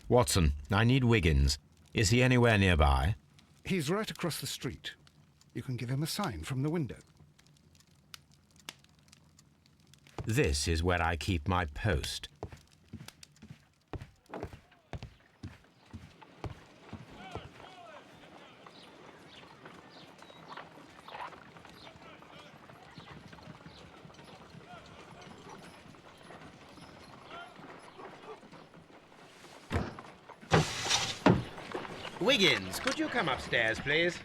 Watson, I need Wiggins. Is he anywhere nearby? He's right across the street. You can give him a sign from the window. This is where I keep my post. Wiggins, could you come upstairs, please?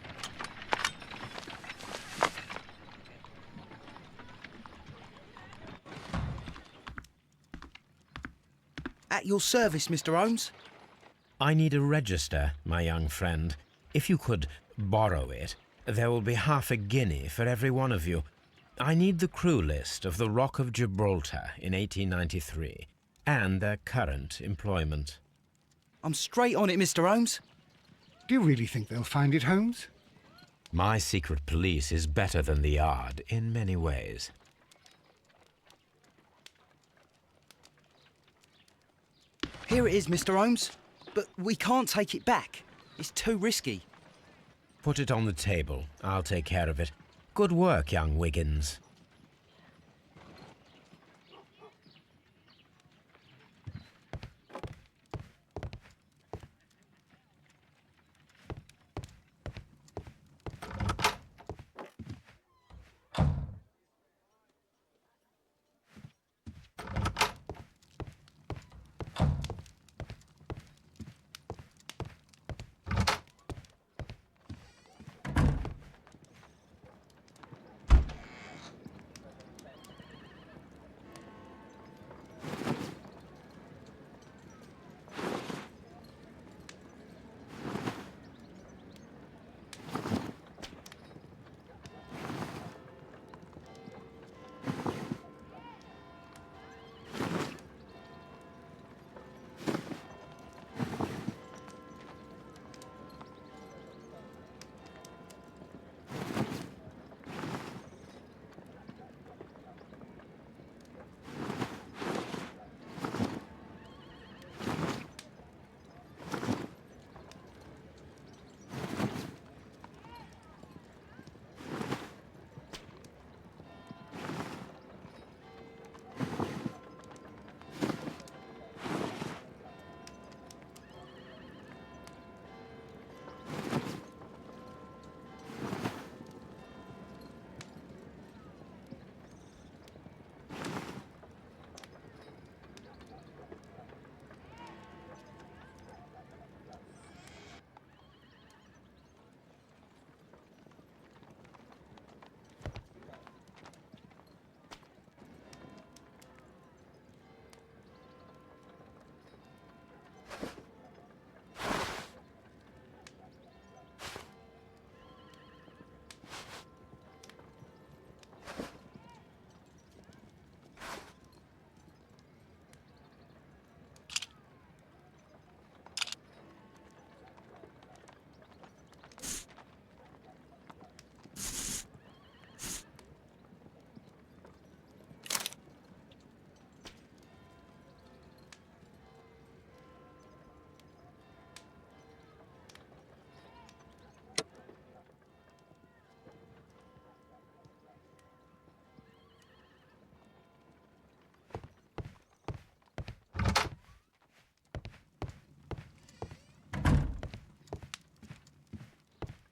At your service, Mr. Holmes. I need a register, my young friend. If you could borrow it, there will be half a guinea for every one of you. I need the crew list of the Rock of Gibraltar in 1893 and their current employment. I'm straight on it, Mr. Holmes. Do you really think they'll find it, Holmes? My secret police is better than the Yard in many ways. Here it is, Mr. Holmes. But we can't take it back. It's too risky. Put it on the table. I'll take care of it. Good work, young Wiggins.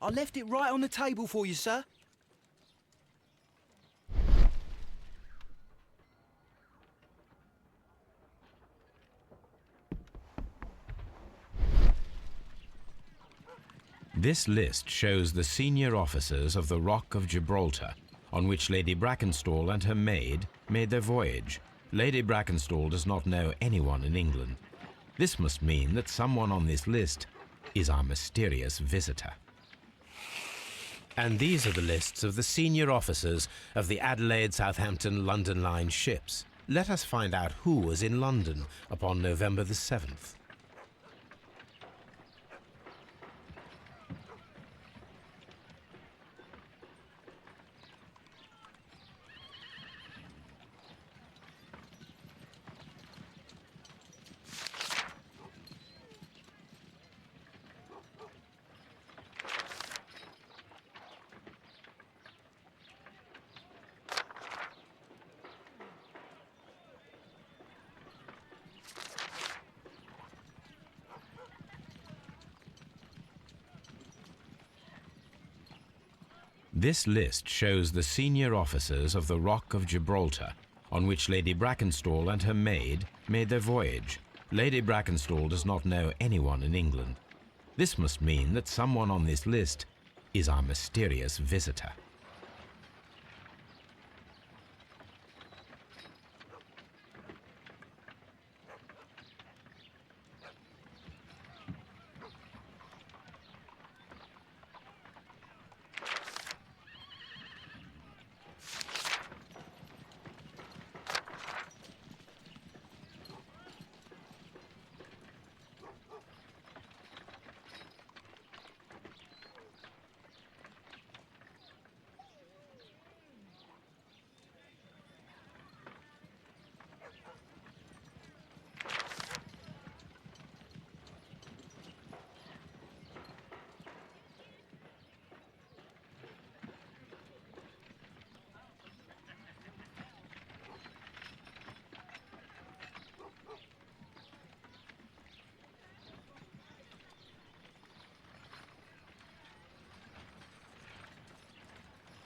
I left it right on the table for you, sir. This list shows the senior officers of the Rock of Gibraltar, on which Lady Brackenstall and her maid made their voyage. Lady Brackenstall does not know anyone in England. This must mean that someone on this list is our mysterious visitor. And these are the lists of the senior officers of the Adelaide, Southampton, London Line ships. Let us find out who was in London upon November the 7th. This list shows the senior officers of the Rock of Gibraltar, on which Lady Brackenstall and her maid made their voyage. Lady Brackenstall does not know anyone in England. This must mean that someone on this list is our mysterious visitor.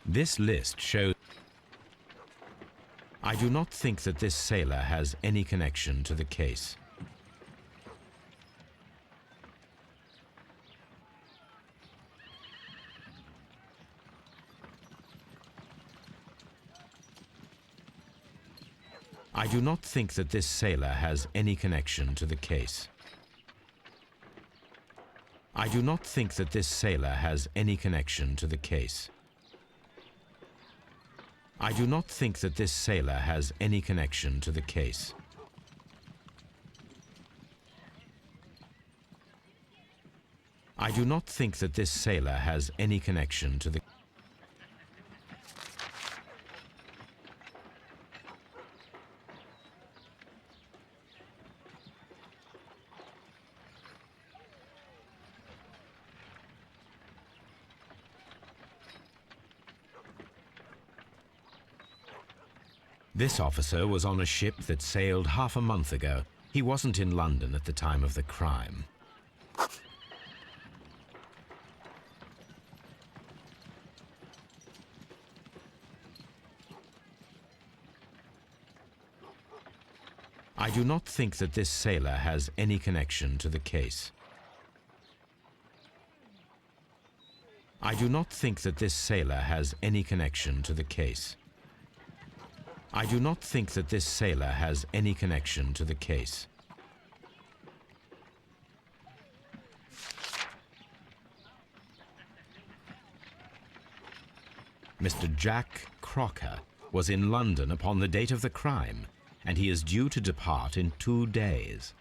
This list shows... I do not think that this sailor has any connection to the case. I do not think that this sailor has any connection to the case. I do not think that this sailor has any connection to the case. I do not think that this sailor has any connection to the case. I do not think that this sailor has any connection to the... This officer was on a ship that sailed half a month ago. He wasn't in London at the time of the crime. I do not think that this sailor has any connection to the case. I do not think that this sailor has any connection to the case. I do not think that this sailor has any connection to the case. Mr. Jack Crocker was in London upon the date of the crime, and he is due to depart in 2 days.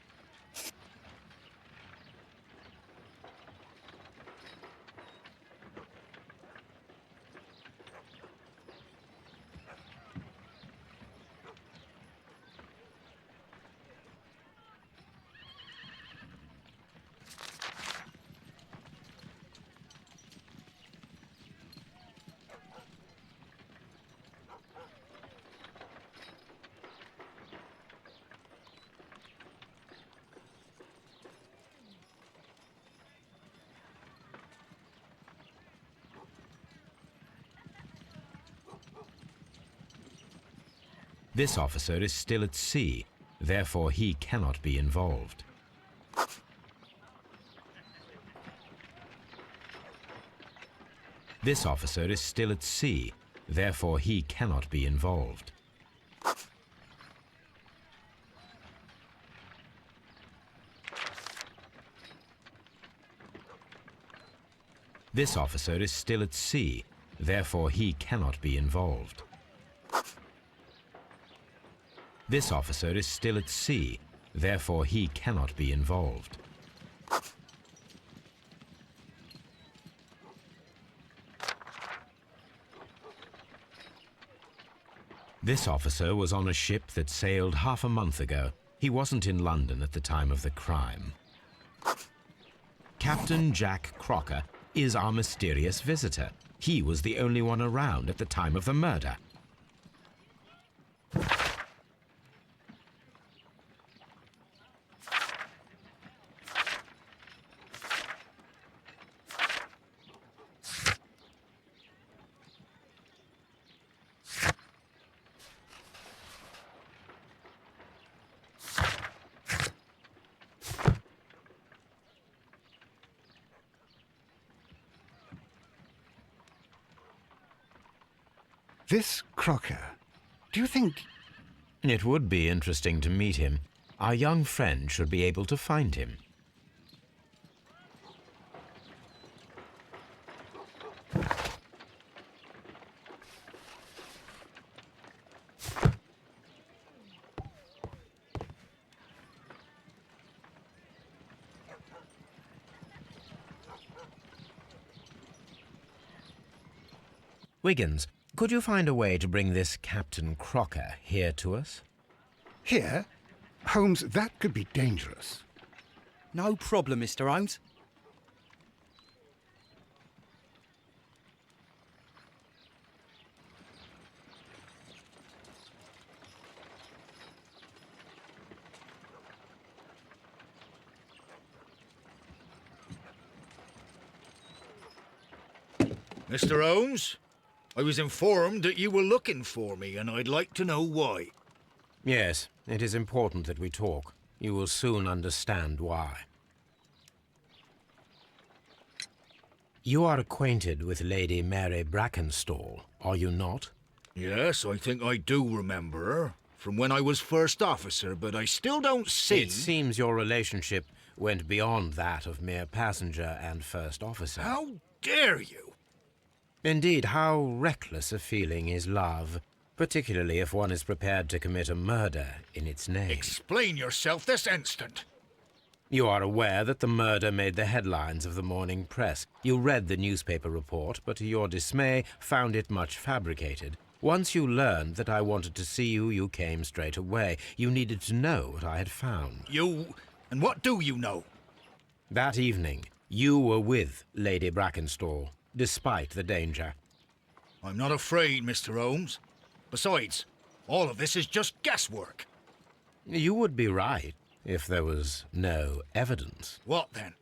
This officer is still at sea, therefore he cannot be involved. This officer is still at sea, therefore he cannot be involved. This officer is still at sea, therefore he cannot be involved. This officer is still at sea, therefore he cannot be involved. This officer was on a ship that sailed half a month ago. He wasn't in London at the time of the crime. Captain Jack Crocker is our mysterious visitor. He was the only one around at the time of the murder. This Crocker, do you think... It would be interesting to meet him. Our young friend should be able to find him. Wiggins, could you find a way to bring this Captain Crocker here to us? Here? Holmes, that could be dangerous. No problem, Mr. Holmes. Mr. Holmes, I was informed that you were looking for me, and I'd like to know why. Yes, it is important that we talk. You will soon understand why. You are acquainted with Lady Mary Brackenstall, are you not? Yes, I think I do remember her, from when I was first officer, but I still don't see... It seems your relationship went beyond that of mere passenger and first officer. How dare you? Indeed, how reckless a feeling is love, particularly if one is prepared to commit a murder in its name. Explain yourself this instant. You are aware that the murder made the headlines of the morning press. You read the newspaper report, but to your dismay, found it much fabricated. Once you learned that I wanted to see you, you came straight away. You needed to know what I had found. You... and what do you know? That evening, you were with Lady Brackenstall, despite the danger. I'm not afraid, Mr. Holmes. Besides, all of this is just guesswork. You would be right if there was no evidence. What then?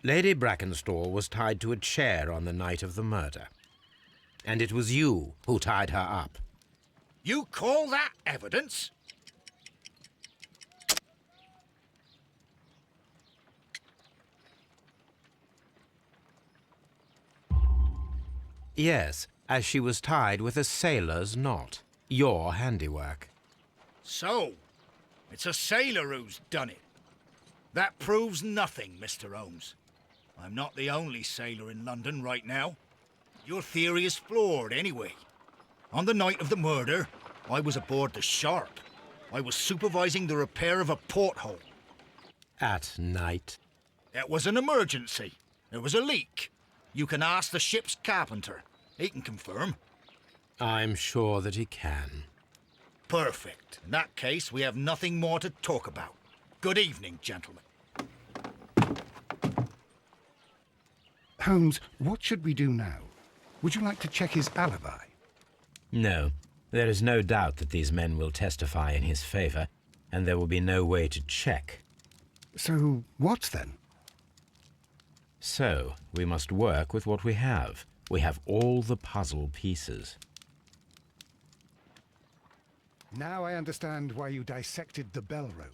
Lady Brackenstall was tied to a chair on the night of the murder. And it was you who tied her up. You call that evidence? Yes, as she was tied with a sailor's knot. Your handiwork. So, it's a sailor who's done it. That proves nothing, Mr. Holmes. I'm not the only sailor in London right now. Your theory is flawed anyway. On the night of the murder, I was aboard the Sharp. I was supervising the repair of a porthole. At night? It was an emergency. There was a leak. You can ask the ship's carpenter. He can confirm. I'm sure that he can. Perfect. In that case, we have nothing more to talk about. Good evening, gentlemen. Holmes, what should we do now? Would you like to check his alibi? No. There is no doubt that these men will testify in his favor, and there will be no way to check. So what then? So, we must work with what we have. We have all the puzzle pieces. Now I understand why you dissected the bell rope.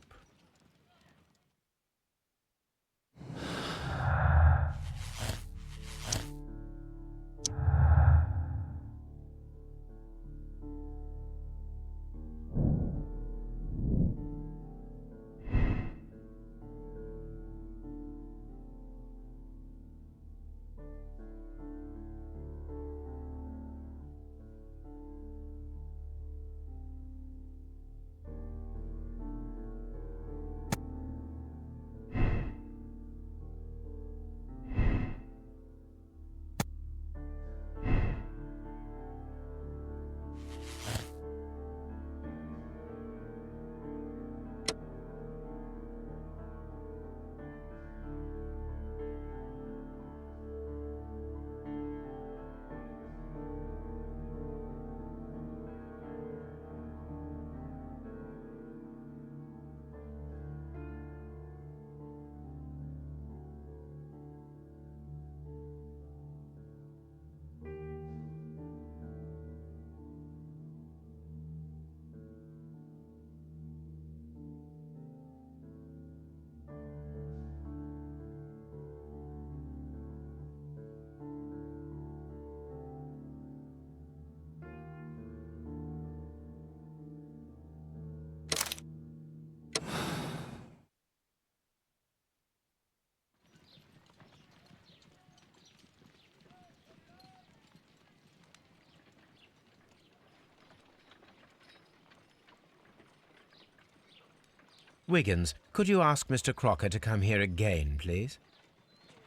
Wiggins, could you ask Mr. Crocker to come here again, please?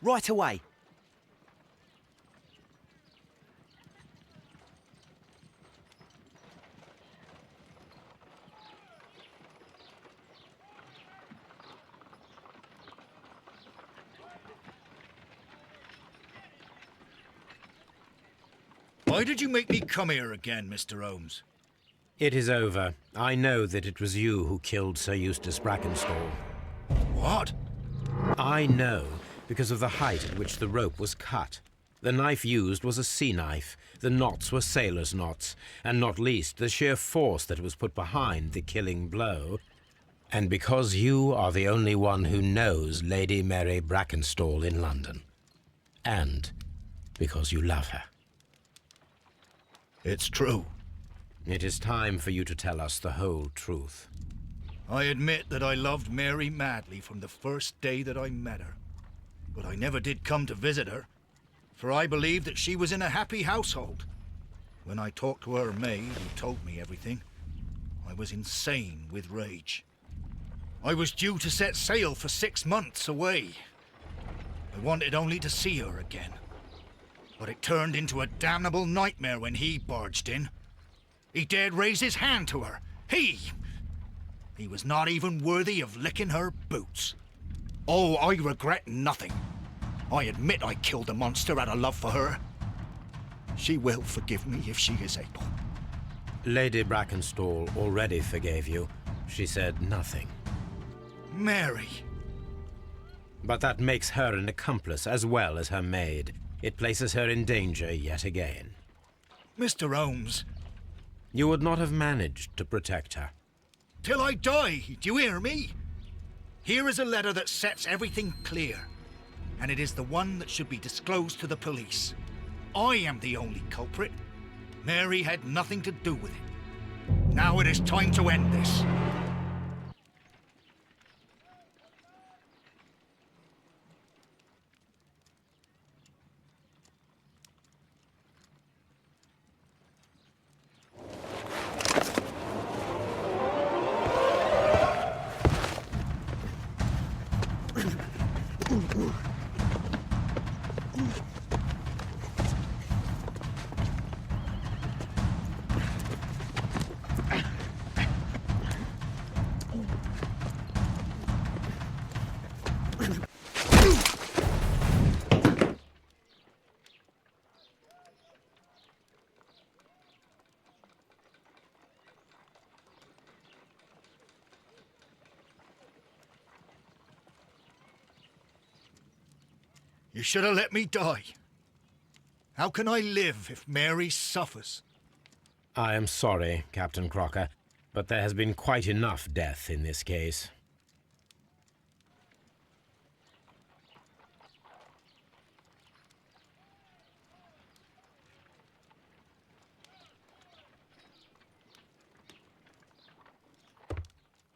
Right away. Why did you make me come here again, Mr. Holmes? It is over. I know that it was you who killed Sir Eustace Brackenstall. What? I know because of the height at which the rope was cut. The knife used was a sea knife. The knots were sailor's knots, and not least the sheer force that was put behind the killing blow. And because you are the only one who knows Lady Mary Brackenstall in London. And because you love her. It's true. It is time for you to tell us the whole truth. I admit that I loved Mary madly from the first day that I met her. But I never did come to visit her, for I believed that she was in a happy household. When I talked to her maid, who told me everything, I was insane with rage. I was due to set sail for 6 months away. I wanted only to see her again. But it turned into a damnable nightmare when he barged in. He dared raise his hand to her. He was not even worthy of licking her boots. Oh, I regret nothing. I admit I killed the monster out of love for her. She will forgive me if she is able. Lady Brackenstall already forgave you. She said nothing. Mary. But that makes her an accomplice as well as her maid. It places her in danger yet again. Mr. Holmes. You would not have managed to protect her. Till I die, do you hear me? Here is a letter that sets everything clear, and it is the one that should be disclosed to the police. I am the only culprit. Mary had nothing to do with it. Now it is time to end this. You should have let me die. How can I live if Mary suffers? I am sorry, Captain Crocker, but there has been quite enough death in this case.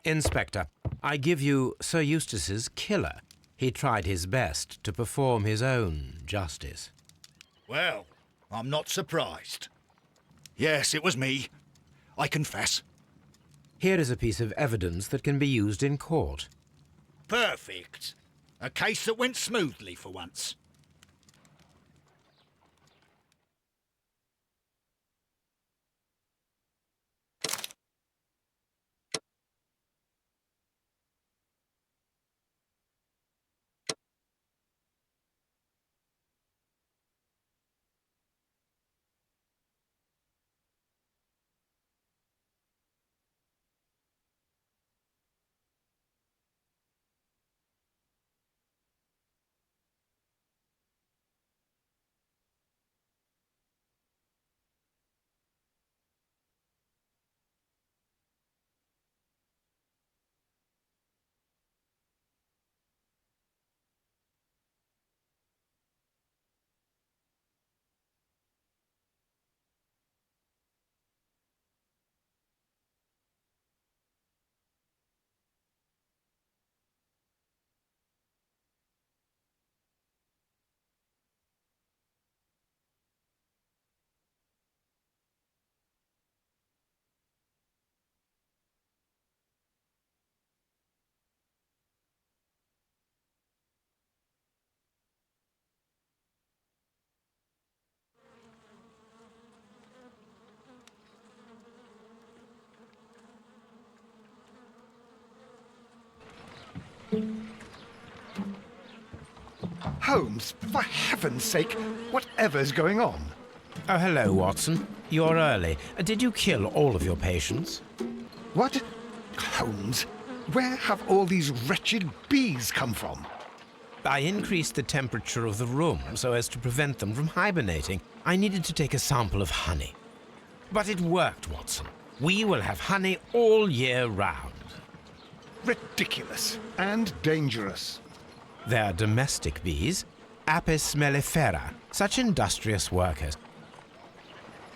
Inspector, I give you Sir Eustace's killer. He tried his best to perform his own justice. Well, I'm not surprised. Yes, it was me. I confess. Here is a piece of evidence that can be used in court. Perfect. A case that went smoothly for once. Holmes, for heaven's sake, whatever's going on? Oh, hello, Watson. You're early. Did you kill all of your patients? What? Holmes, where have all these wretched bees come from? I increased the temperature of the room so as to prevent them from hibernating. I needed to take a sample of honey. But it worked, Watson. We will have honey all year round. Ridiculous and dangerous. They're domestic bees, Apis mellifera, such industrious workers.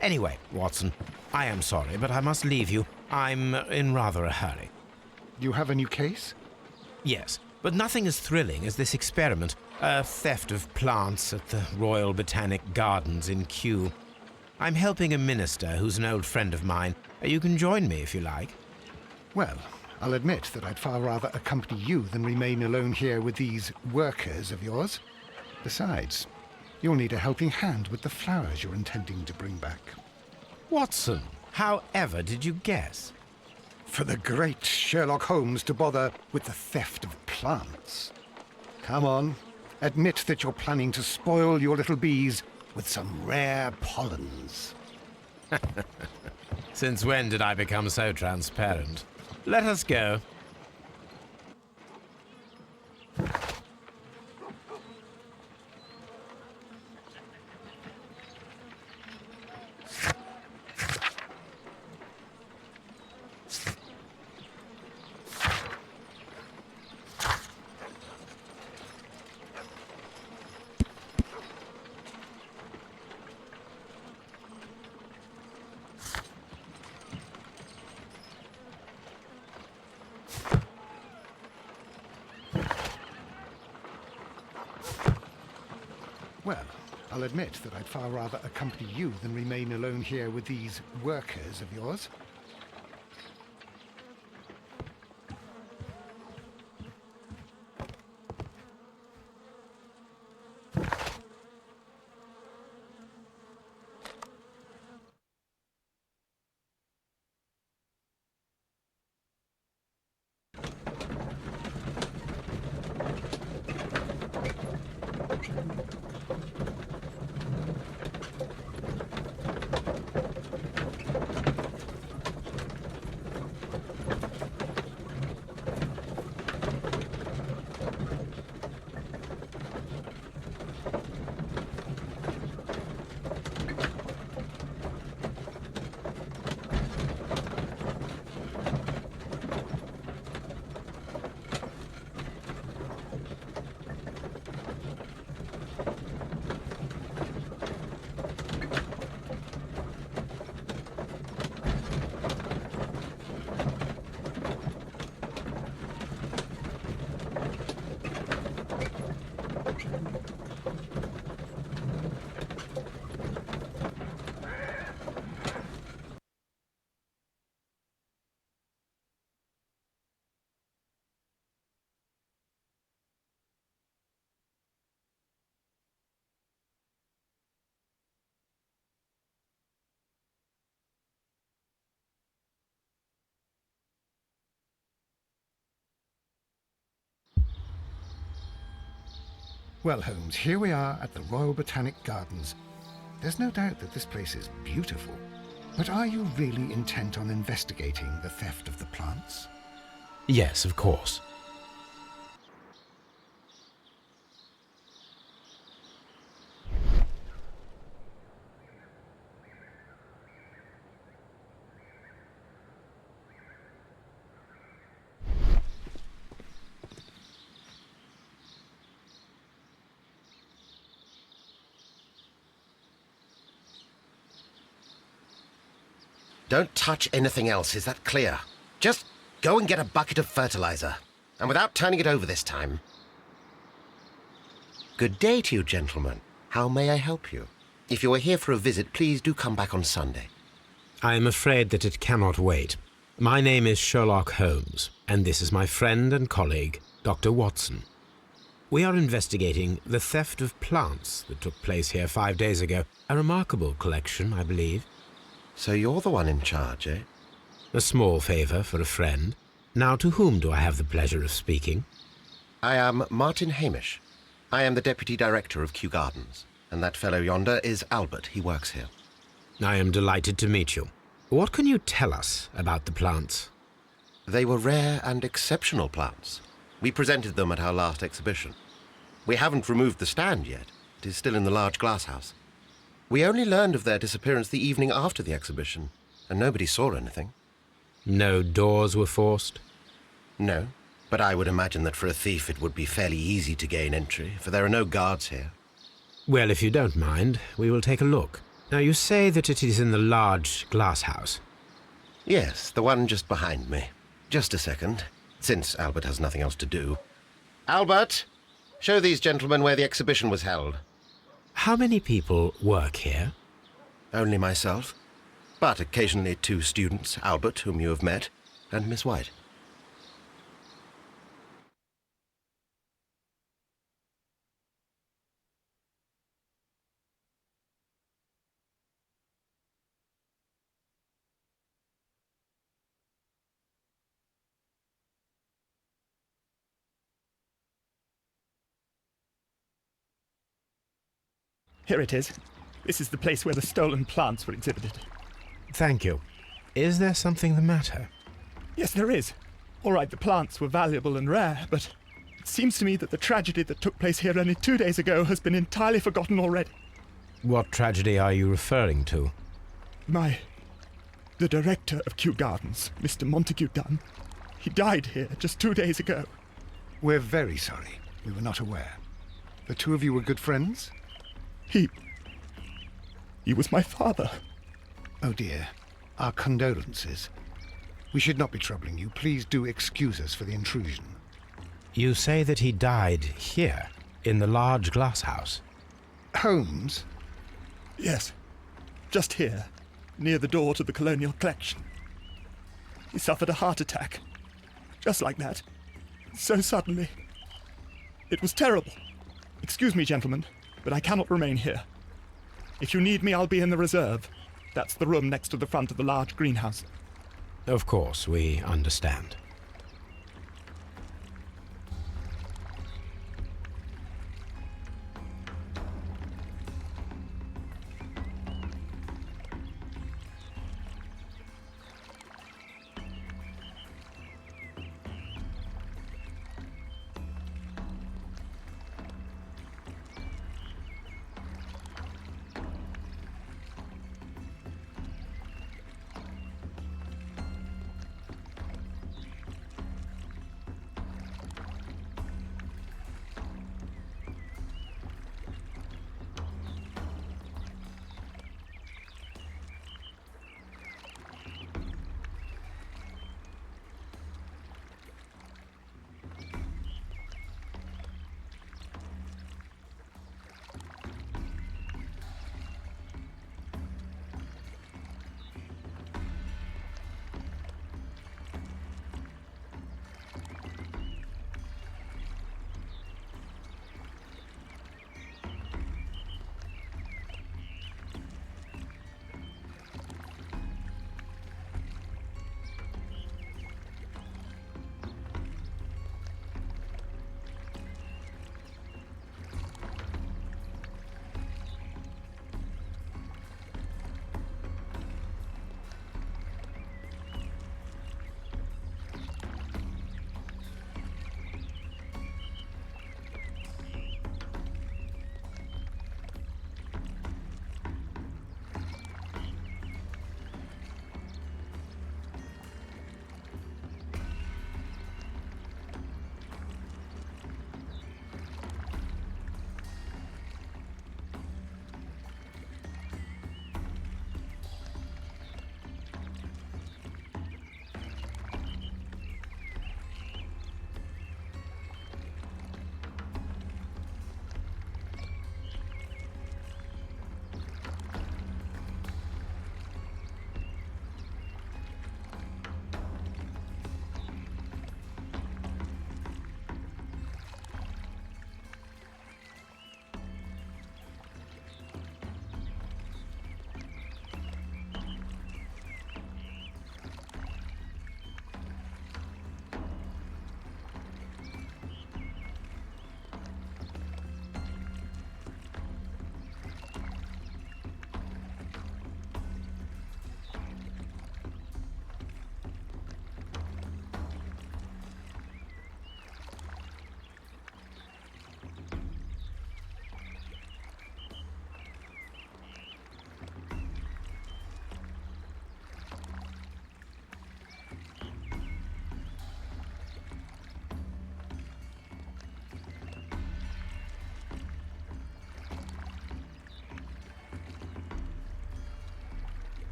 Anyway, Watson, I am sorry, but I must leave you. I'm in rather a hurry. You have a new case? Yes, but nothing as thrilling as this experiment, a theft of plants at the Royal Botanic Gardens in Kew. I'm helping a minister who's an old friend of mine. You can join me if you like. Well, I'll admit that I'd far rather accompany you than remain alone here with these workers of yours. Besides, you'll need a helping hand with the flowers you're intending to bring back. Watson, however did you guess? For the great Sherlock Holmes to bother with the theft of plants. Come on, admit that you're planning to spoil your little bees with some rare pollens. Since when did I become so transparent? Let us go. Well, I'll admit that I'd far rather accompany you than remain alone here with these workers of yours. Well, Holmes, here we are at the Royal Botanic Gardens. There's no doubt that this place is beautiful. But are you really intent on investigating the theft of the plants? Yes, of course. Don't touch anything else, is that clear? Just go and get a bucket of fertilizer. And without turning it over this time. Good day to you, gentlemen. How may I help you? If you are here for a visit, please do come back on Sunday. I am afraid that it cannot wait. My name is Sherlock Holmes, and this is my friend and colleague, Dr. Watson. We are investigating the theft of plants that took place here 5 days ago. A remarkable collection, I believe. So you're the one in charge, eh? A small favour for a friend. Now, to whom do I have the pleasure of speaking? I am Martin Hamish. I am the Deputy Director of Kew Gardens. And that fellow yonder is Albert. He works here. I am delighted to meet you. What can you tell us about the plants? They were rare and exceptional plants. We presented them at our last exhibition. We haven't removed the stand yet. It is still in the large glass house. We only learned of their disappearance the evening after the exhibition, and nobody saw anything. No doors were forced? No, but I would imagine that for a thief it would be fairly easy to gain entry, for there are no guards here. Well, if you don't mind, we will take a look. Now, you say that it is in the large glass house. Yes, the one just behind me. Just a second, since Albert has nothing else to do. Albert, show these gentlemen where the exhibition was held. How many people work here? Only myself, but occasionally 2 students, Albert, whom you have met, and Miss White. Here it is. This is the place where the stolen plants were exhibited. Thank you. Is there something the matter? Yes, there is. All right, the plants were valuable and rare, but it seems to me that the tragedy that took place here only 2 days ago has been entirely forgotten already. What tragedy are you referring to? The director of Kew Gardens, Mr. Montague Dunn, he died here just 2 days ago. We're very sorry. We were not aware. The two of you were good friends? He was my father. Oh dear. Our condolences. We should not be troubling you. Please do excuse us for the intrusion. You say that he died here, in the large glass house. Holmes? Yes, just here, near the door to the colonial collection. He suffered a heart attack. Just like that. So suddenly. It was terrible. Excuse me, gentlemen, but I cannot remain here. If you need me, I'll be in the reserve. That's the room next to the front of the large greenhouse. Of course, we understand.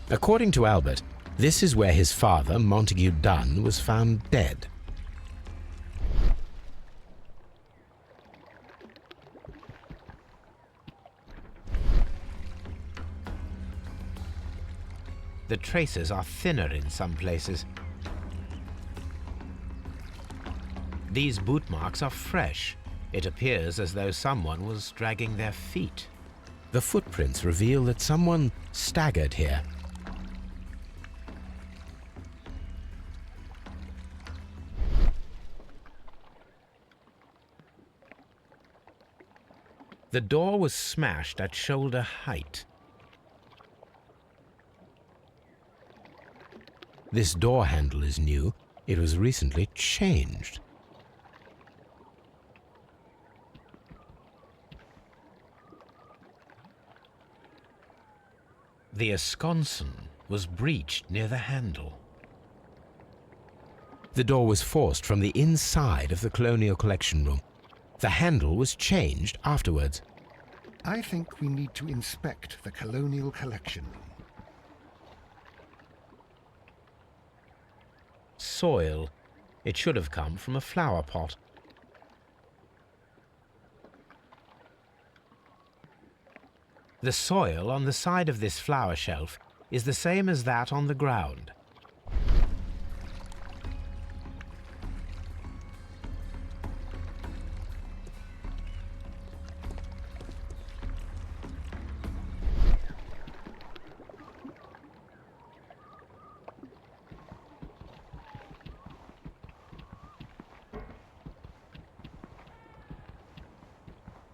According to Albert, this is where his father, Montague Dunn, was found dead. The traces are thinner in some places. These boot marks are fresh. It appears as though someone was dragging their feet. The footprints reveal that someone staggered here. The door was smashed at shoulder height. This door handle is new. It was recently changed. The esconsson was breached near the handle. The door was forced from the inside of the Colonial Collection Room. The handle was changed afterwards. I think we need to inspect the Colonial Collection Room. Soil. It should have come from a flower pot. The soil on the side of this flower shelf is the same as that on the ground.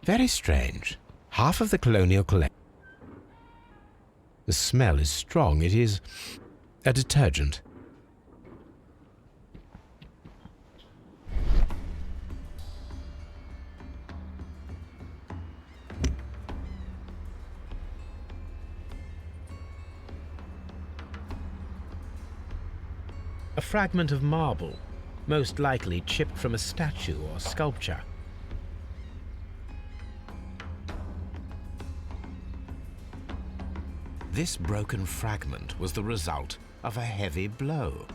Very strange. Half of the Colonial Collection. The smell is strong. It is a detergent. A fragment of marble, most likely chipped from a statue or sculpture. This broken fragment was the result of a heavy blow.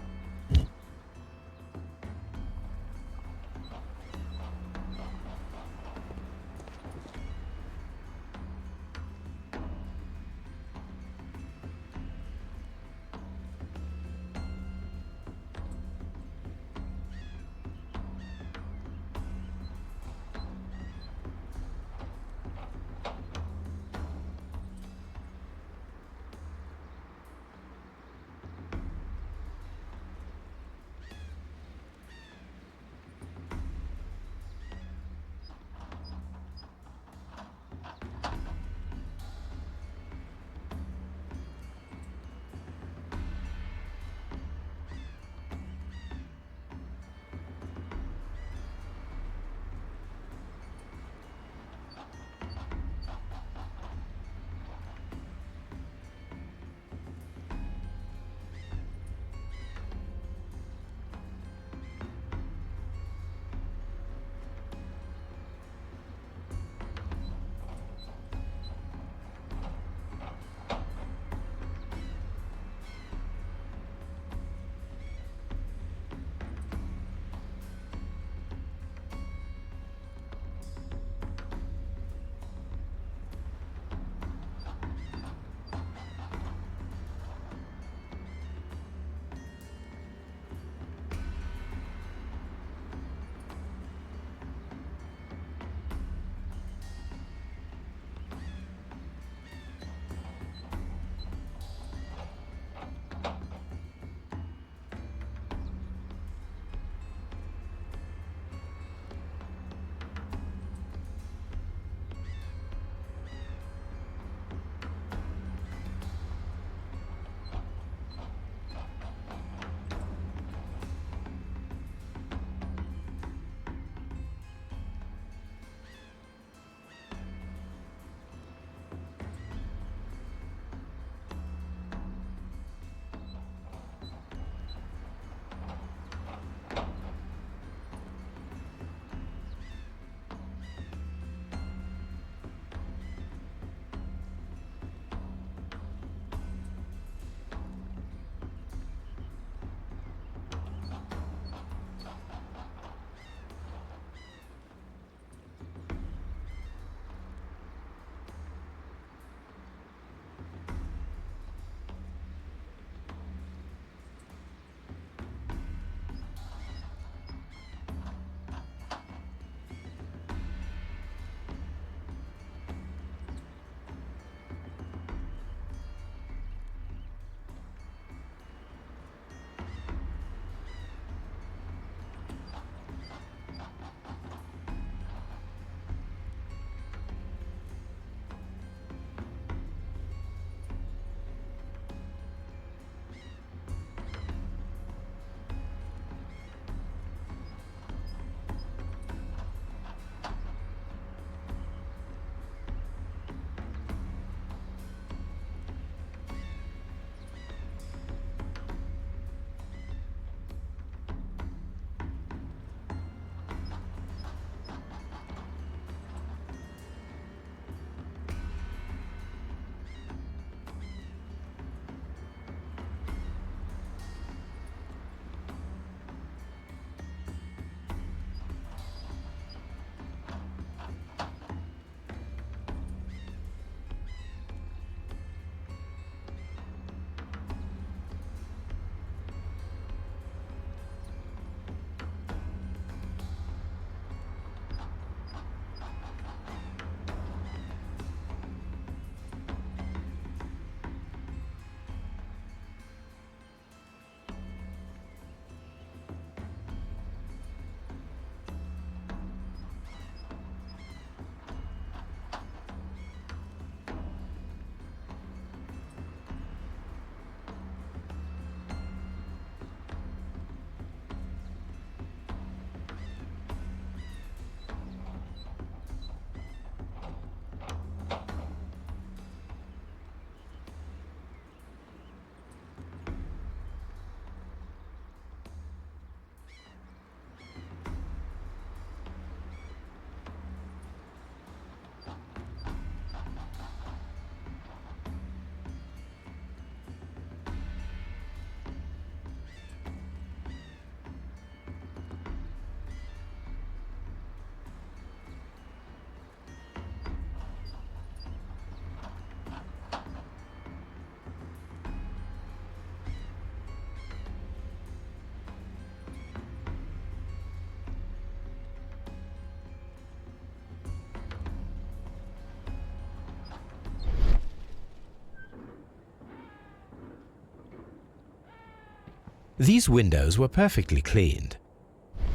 These windows were perfectly cleaned.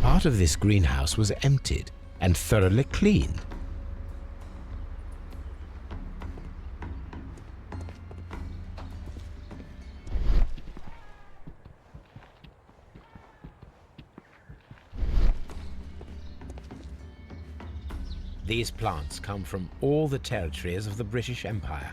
Part of this greenhouse was emptied and thoroughly cleaned. These plants come from all the territories of the British Empire.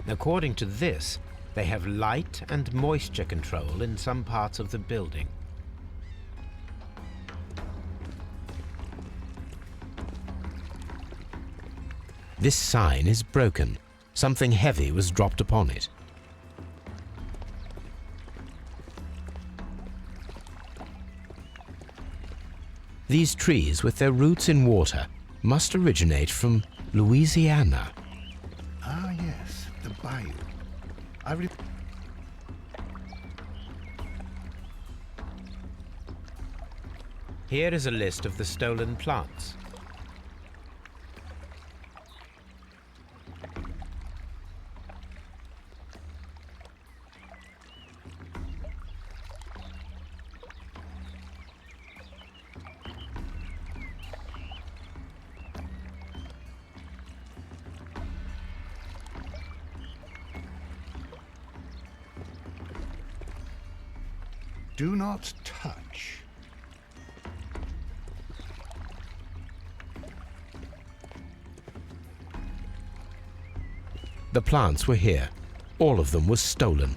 According to this, they have light and moisture control in some parts of the building. This sign is broken. Something heavy was dropped upon it. These trees, with their roots in water, must originate from Louisiana. Ah, yes, the bayou. Here is a list of the stolen plants. Do not touch. The plants were here. All of them was stolen.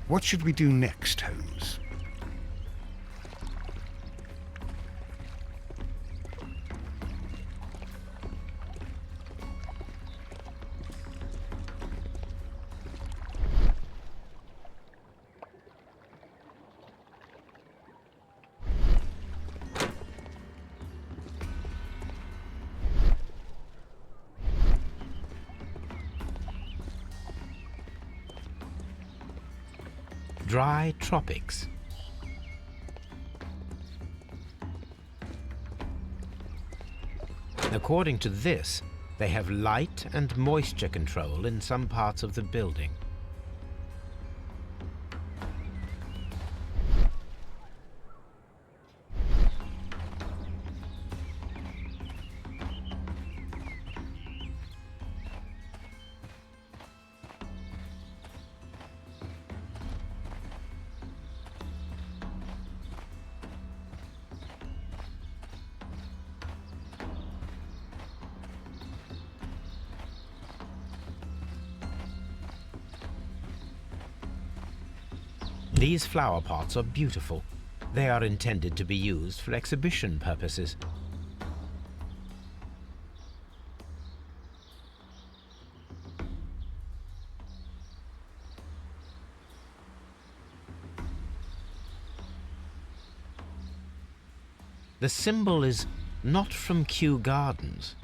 What should we do next, Holmes? Dry tropics. According to this, they have light and moisture control in some parts of the building. These flower pots are beautiful. They are intended to be used for exhibition purposes. The symbol is not from Kew Gardens.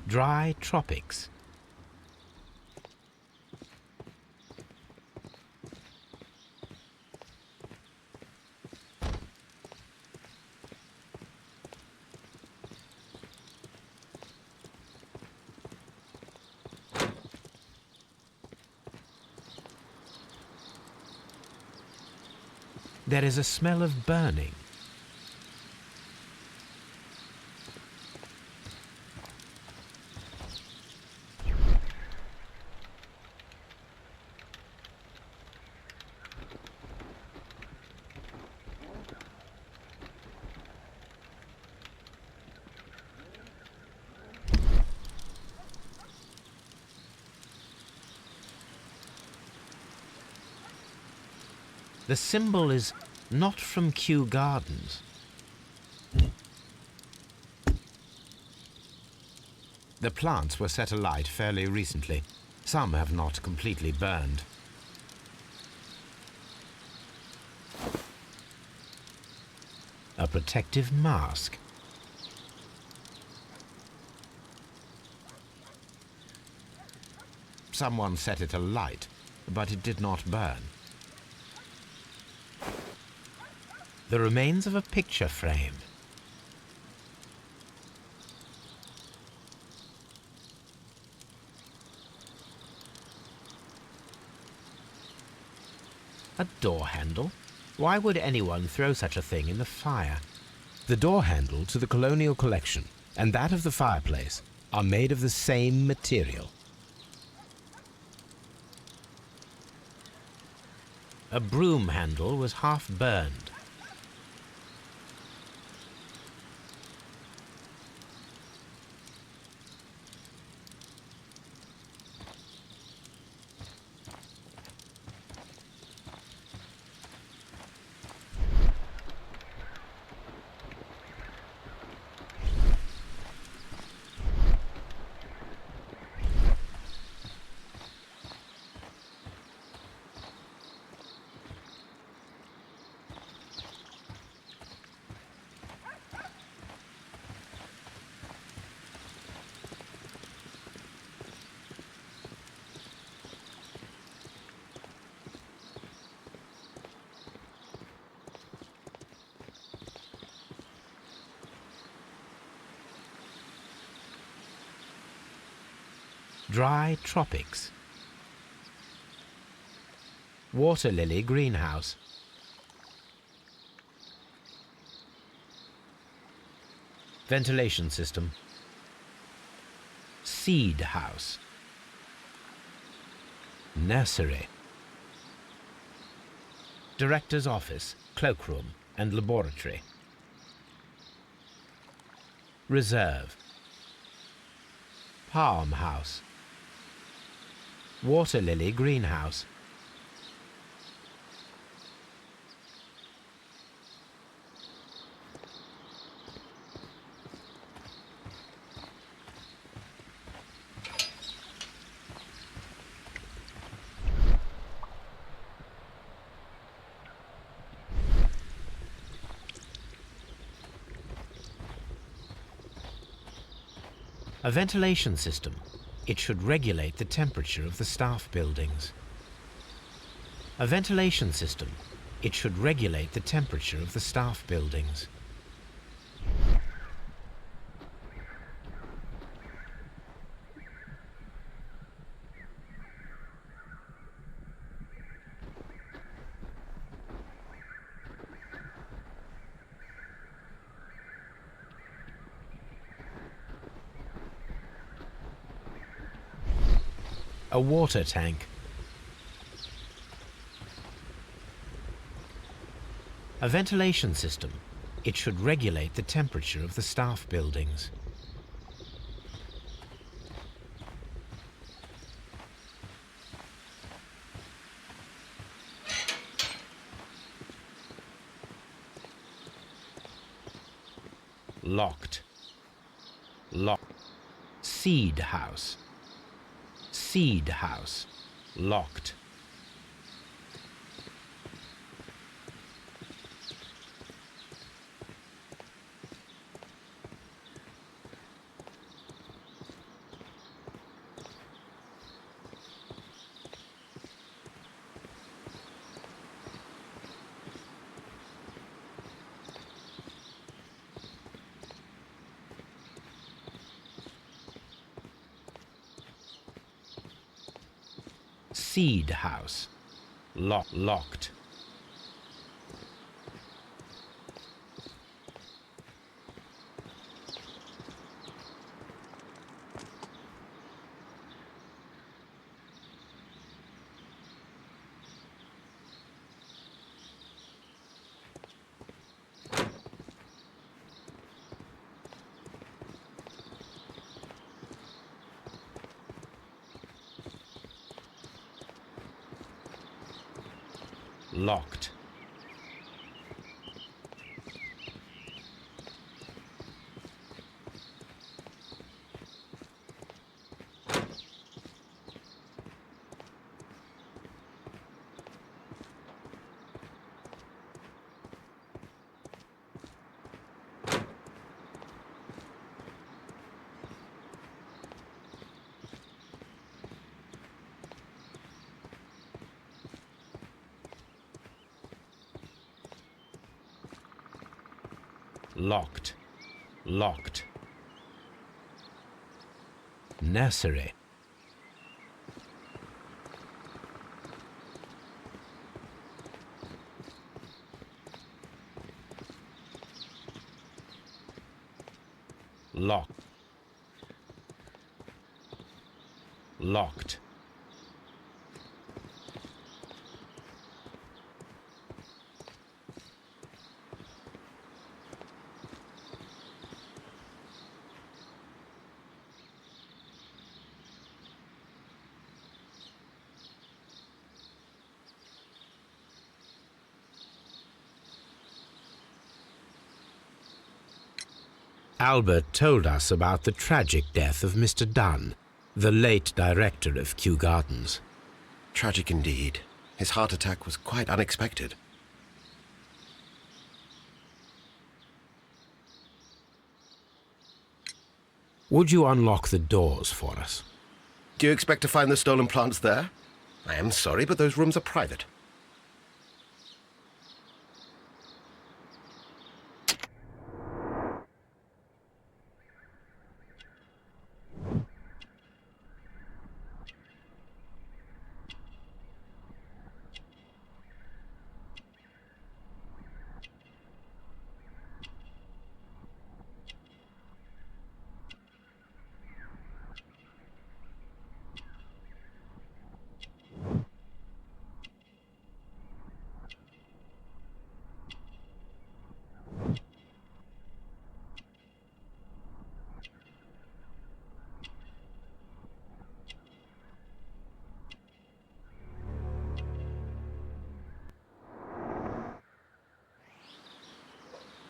Dry tropics. There is a smell of burning. The symbol is not from Kew Gardens. The plants were set alight fairly recently. Some have not completely burned. protective mask. Someone set it alight, but it did not burn. The remains of a picture frame. A door handle? Why would anyone throw such a thing in the fire? The door handle to the colonial collection and that of the fireplace are made of the same material. A broom handle was half burned. Dry tropics. Water lily greenhouse. Ventilation system. Seed house. Nursery. Director's office, cloakroom and laboratory. Reserve. Palm house. Water lily greenhouse. A ventilation system. It should regulate the temperature of the staff buildings. A ventilation system. It should regulate the temperature of the staff buildings. A water tank. A ventilation system. It should regulate the temperature of the staff buildings. Locked. Locked. Seed house. Seed house. Locked. Seed house. Locked. Locked. locked, locked. Nursery. Lock, locked. Albert told us about the tragic death of Mr. Dunn, the late director of Kew Gardens. Tragic indeed. His heart attack was quite unexpected. Would you unlock the doors for us? Do you expect to find the stolen plants there? I am sorry, but those rooms are private.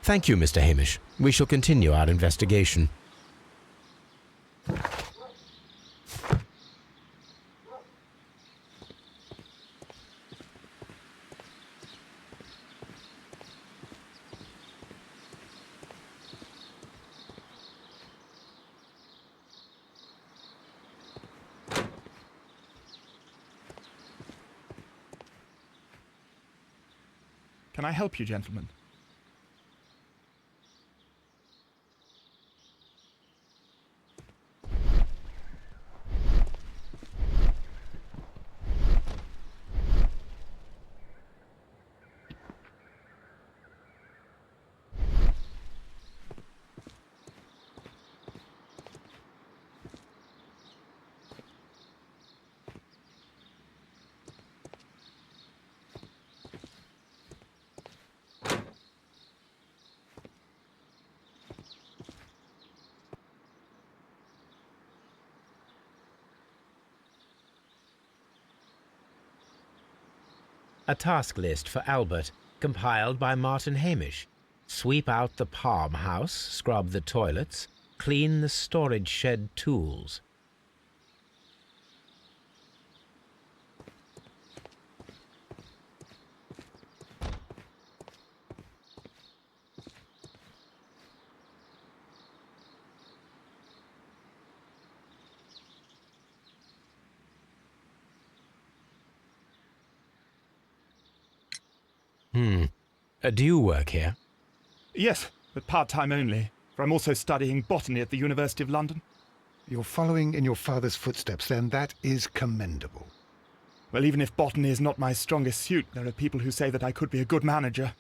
Thank you, Mr. Hamish. We shall continue our investigation. Can I help you, gentlemen? A task list for Albert, compiled by Martin Hamish. Sweep out the palm house, scrub the toilets, clean the storage shed tools. Do you work here? Yes, but part-time only, for I'm also studying botany at the University of London. You're following in your father's footsteps, then. That is commendable. Well, even if botany is not my strongest suit, there are people who say that I could be a good manager.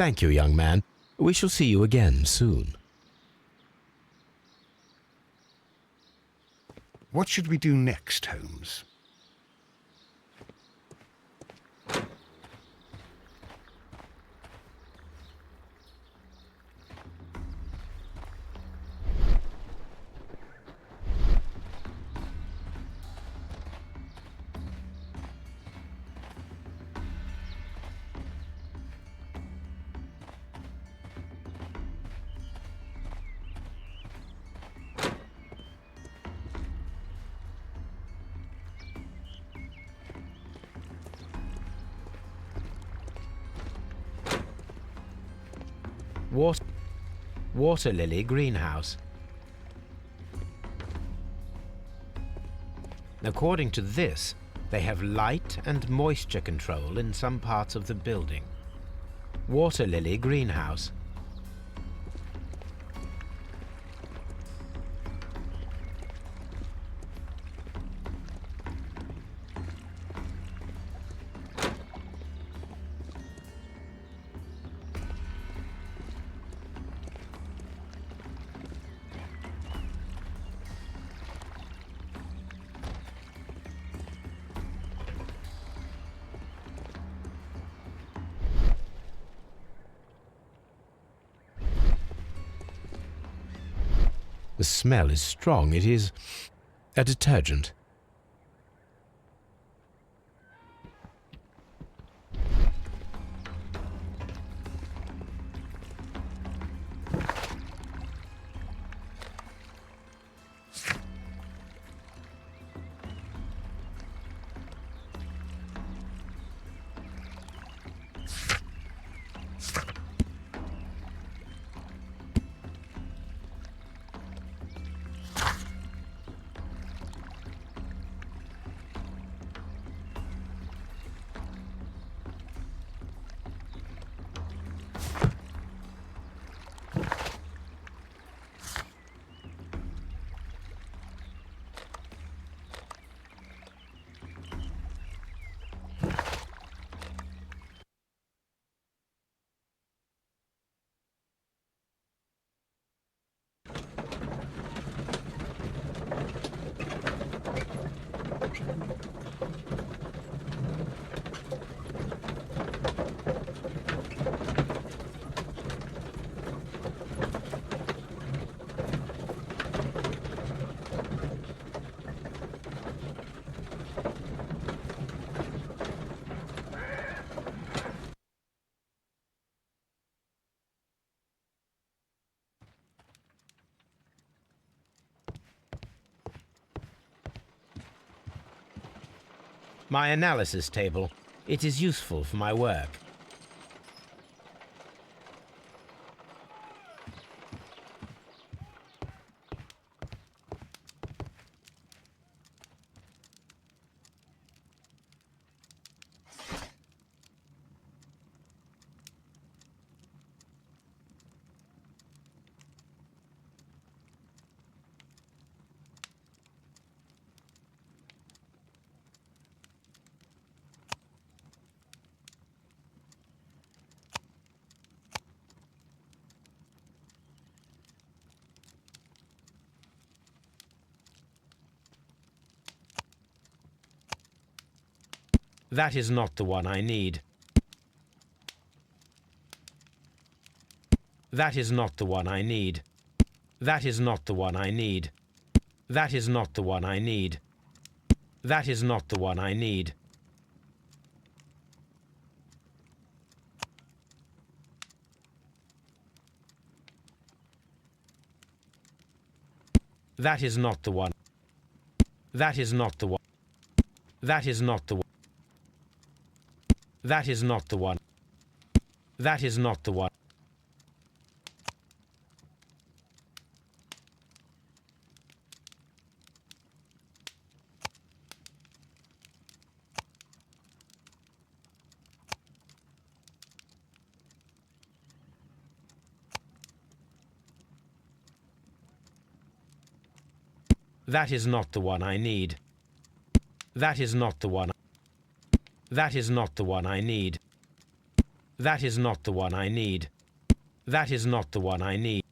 Thank you, young man. We shall see you again soon. What should we do next, Holmes? Water lily greenhouse. According to this, they have light and moisture control in some parts of the building. Water lily greenhouse. The smell is strong. It is a detergent. My analysis table. It is useful for my work. That is not the one I need. That is not the one I need. That is not the one I need. That is not the one I need. That is not the one I need. That is not the one. That is not the one. That is not the one. That is not the one. That is not the one. That is not the one I need. That is not the one. That is not the one I need. That is not the one I need. That is not the one I need.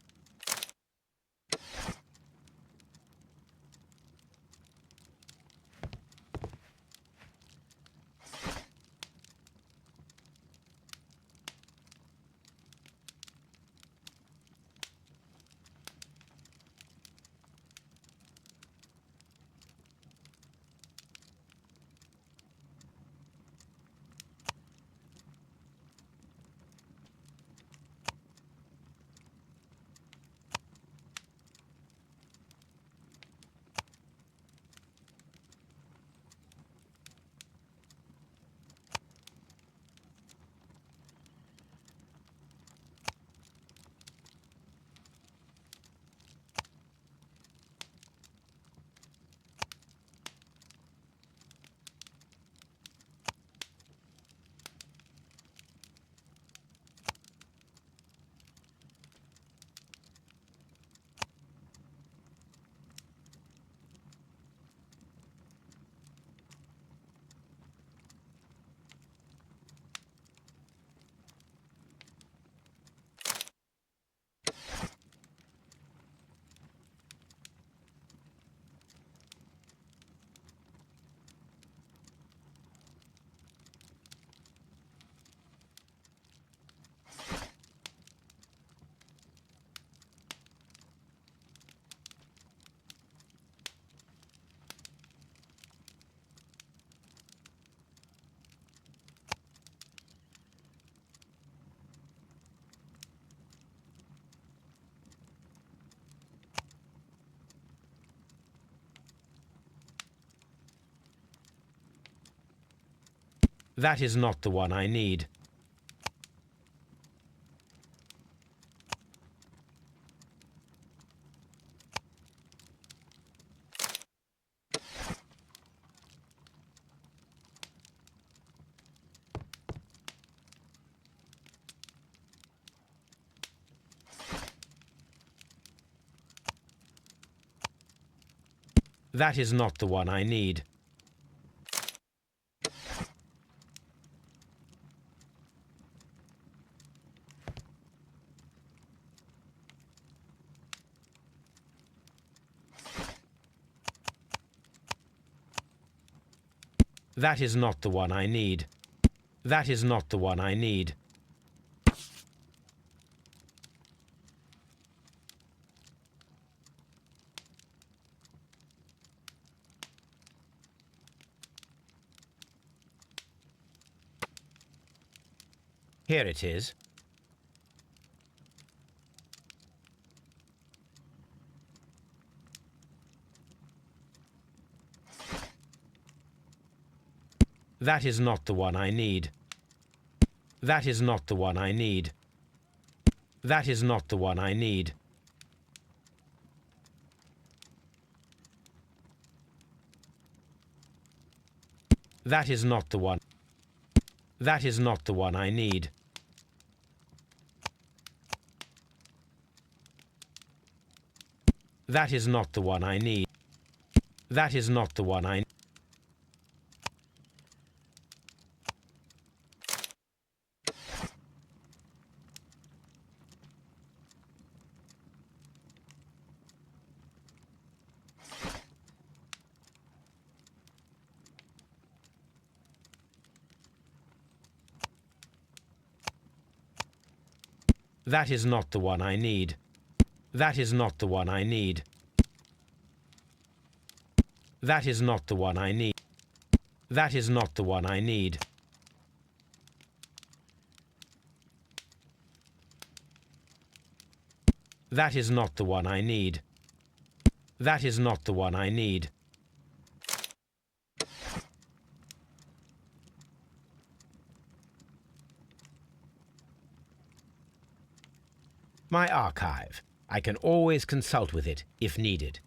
That is not the one I need. That is not the one I need. That is not the one I need. That is not the one I need. Here it is. That is not the one I need. That is not the one I need. That is not the one I need. That is not the one. That is not the one I need. That is not the one I need. That is not the one I need. That is not the one I need. That is not the one I need. That is not the one I need. That is not the one I need. That is not the one I need. That is not the one I need. My archive. I can always consult with it if needed.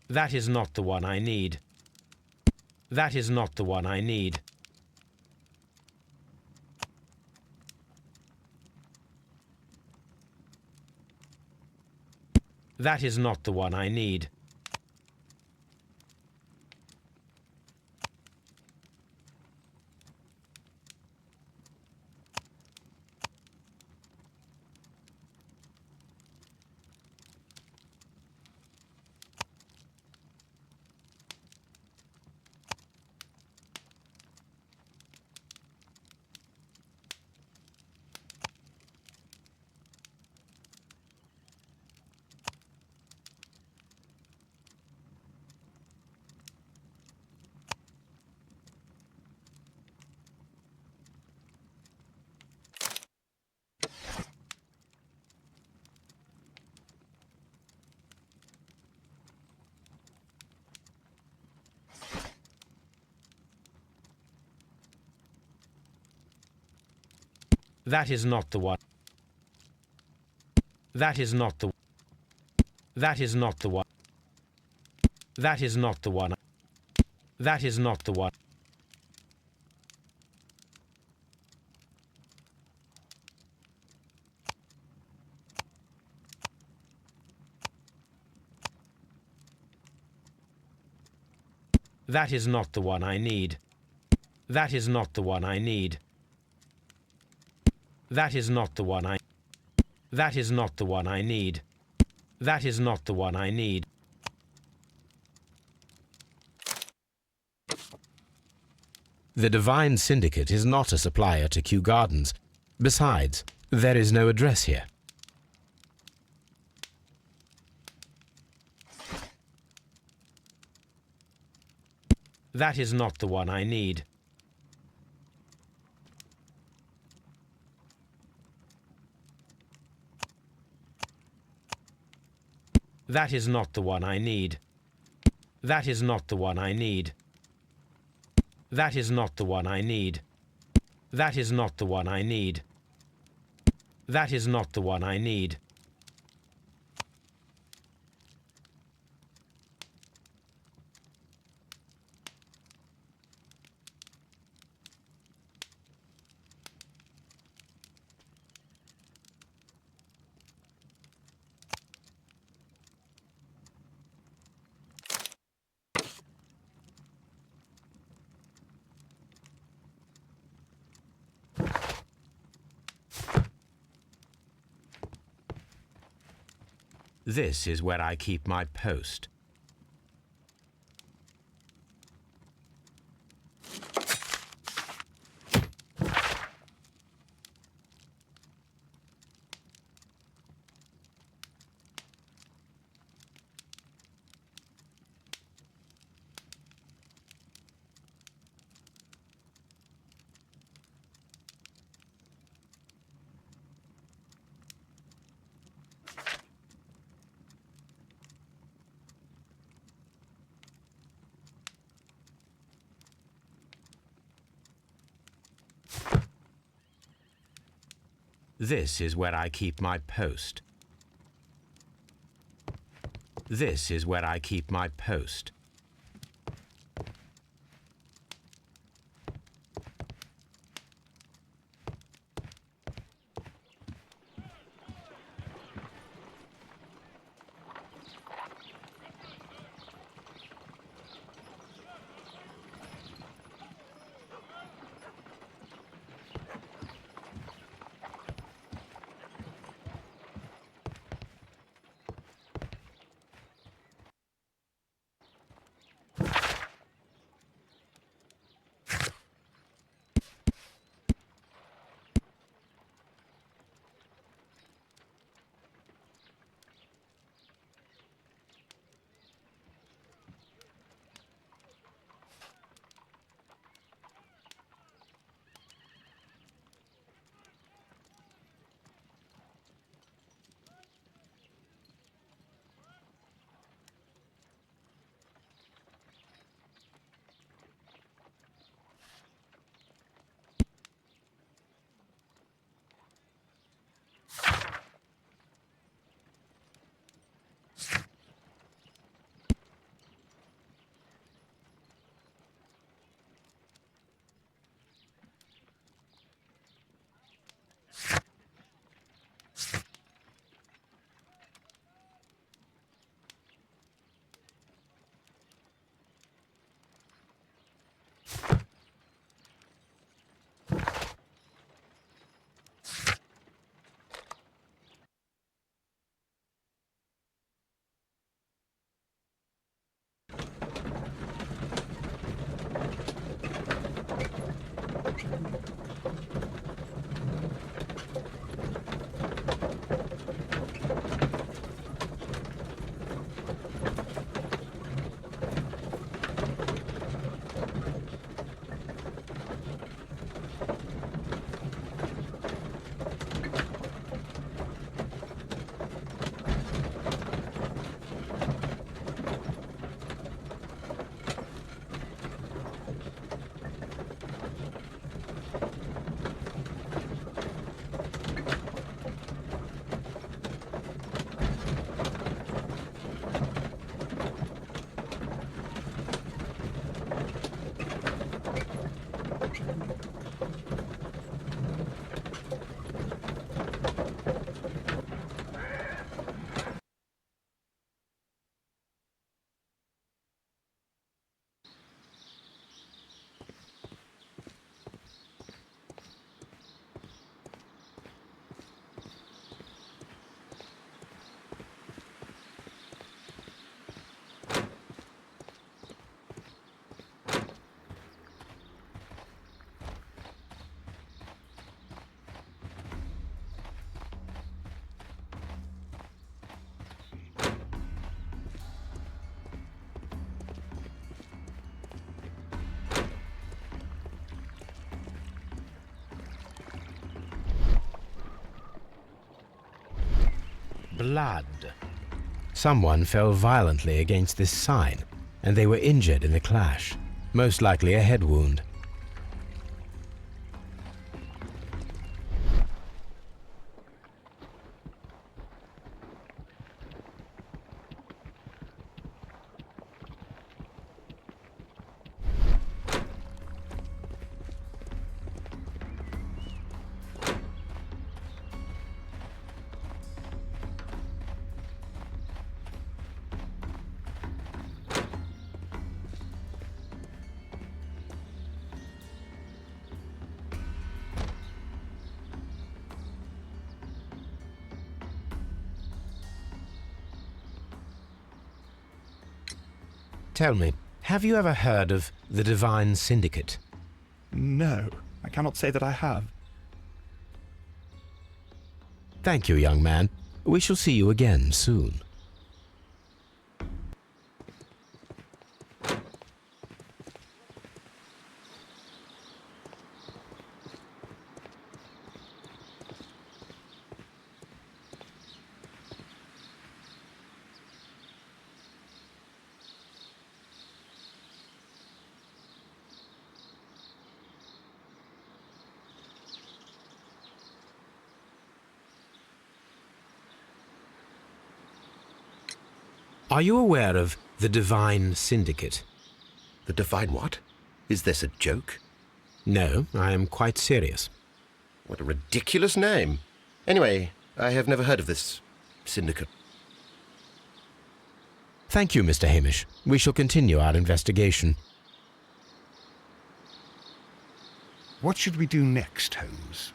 That is not the one I need. That is not the one I need. That is not the one I need. That is not the one. That is not the. That is not the one. That is not the one. That is not the one. That is not the one I need. That is not the one I need. That is not the one I. That is not the one I need. That is not the one I need. The Divine Syndicate is not a supplier to Kew Gardens. Besides, there is no address here. That is not the one I need. That is not the one I need. That is not the one I need. That is not the one I need. That is not the one I need. That is not the one I need. This is where I keep my post. This is where I keep my post. This is where I keep my post. Blood. Someone fell violently against this sign, and they were injured in the clash, most likely a head wound. Tell me, have you ever heard of the Divine Syndicate? No, I cannot say that I have. Thank you, young man. We shall see you again soon. Are you aware of the Divine Syndicate? The Divine what? Is this a joke? No, I am quite serious. What a ridiculous name. Anyway, I have never heard of this syndicate. Thank you, Mr. Hamish. We shall continue our investigation. What should we do next, Holmes?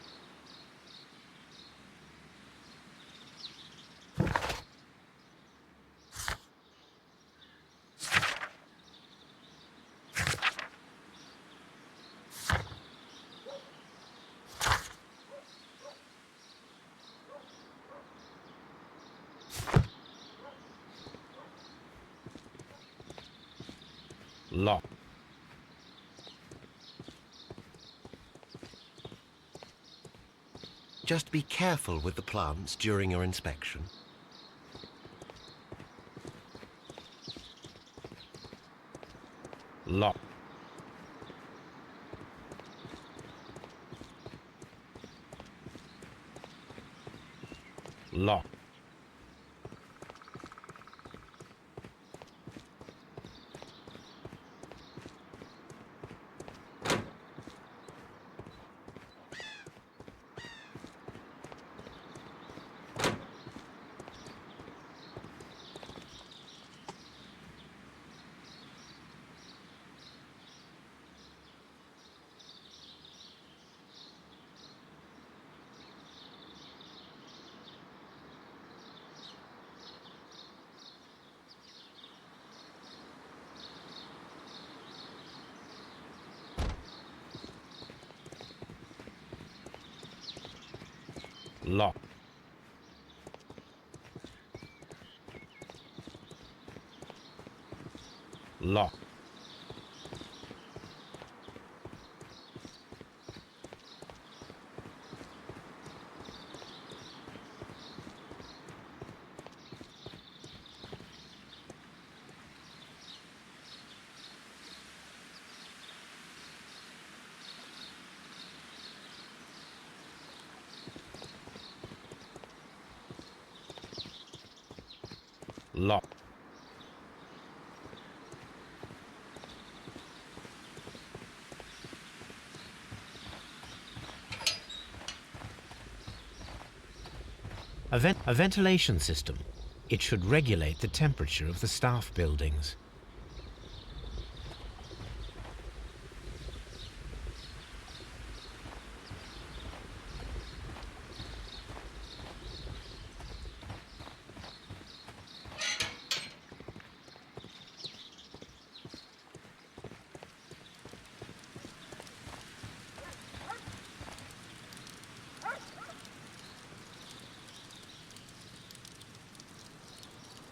Lock. Just be careful with the plants during your inspection. Lock. Lock. Lock. Lock. Lock. A ventilation system. It should regulate the temperature of the staff buildings.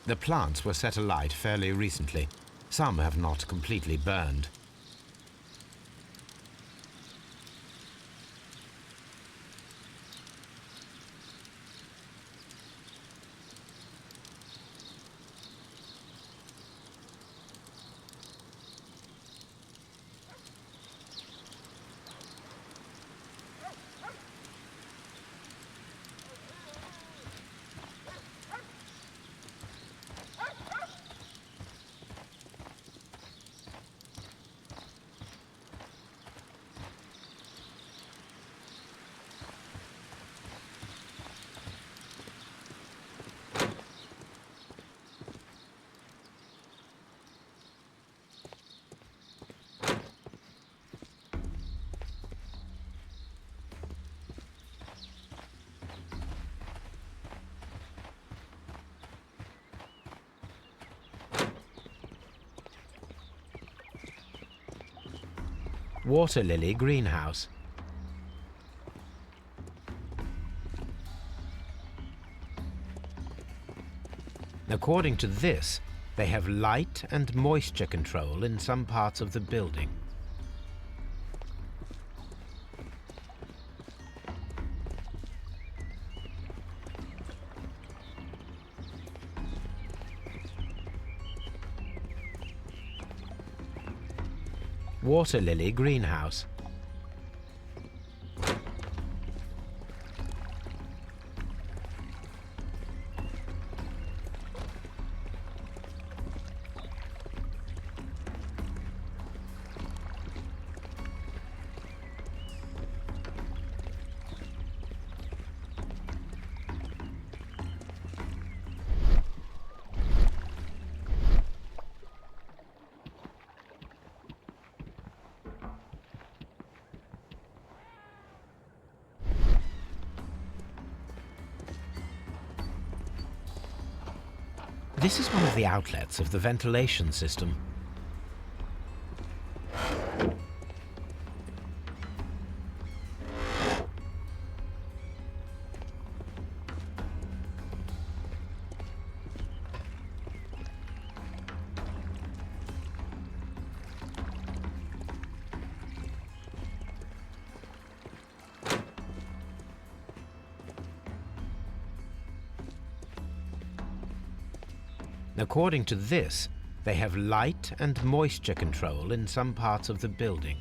The plants were set alight fairly recently. Some have not completely burned. Water lily greenhouse. According to this, they have light and moisture control in some parts of the building. Water lily greenhouse. This is one of the outlets of the ventilation system. According to this, they have light and moisture control in some parts of the building.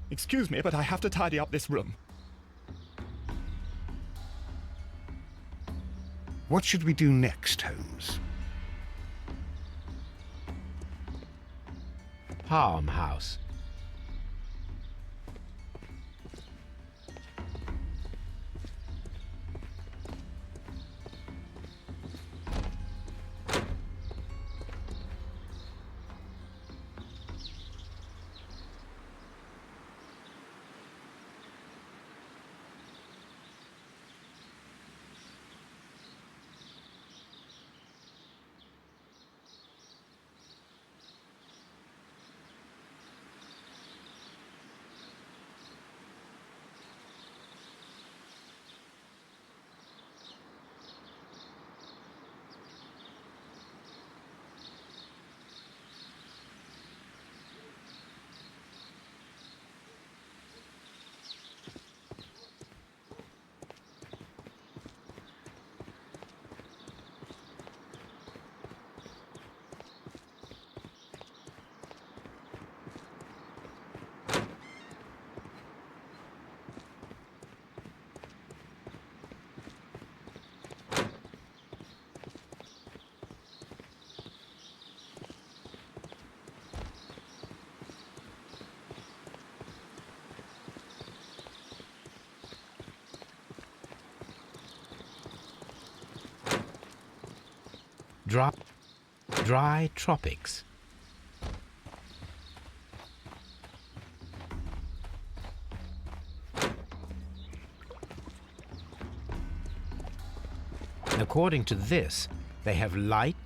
Excuse me, but I have to tidy up this room. What should we do next, Holmes? Farmhouse. Dry tropics. According to this, they have light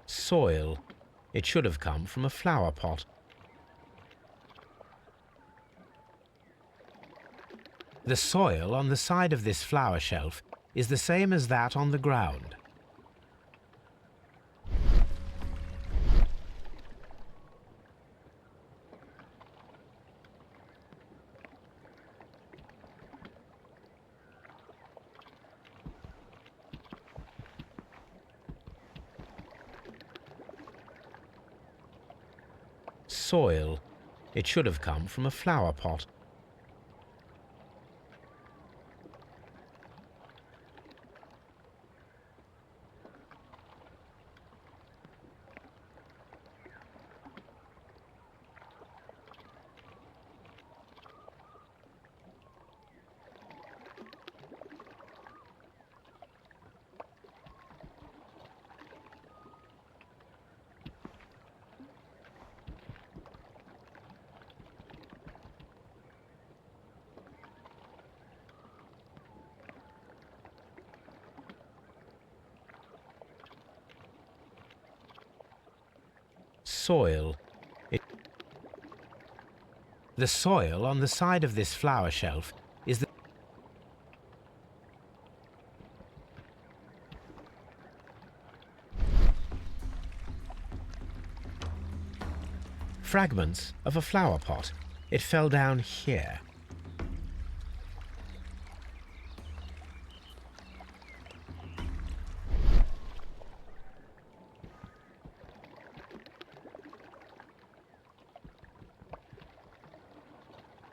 soil. It should have come from a flower pot. The soil on the side of this flower shelf is the same as that on the ground. Soil. It should have come from a flower pot. soil. The soil on the side of this flower shelf is the fragments of a flower pot. It fell down here.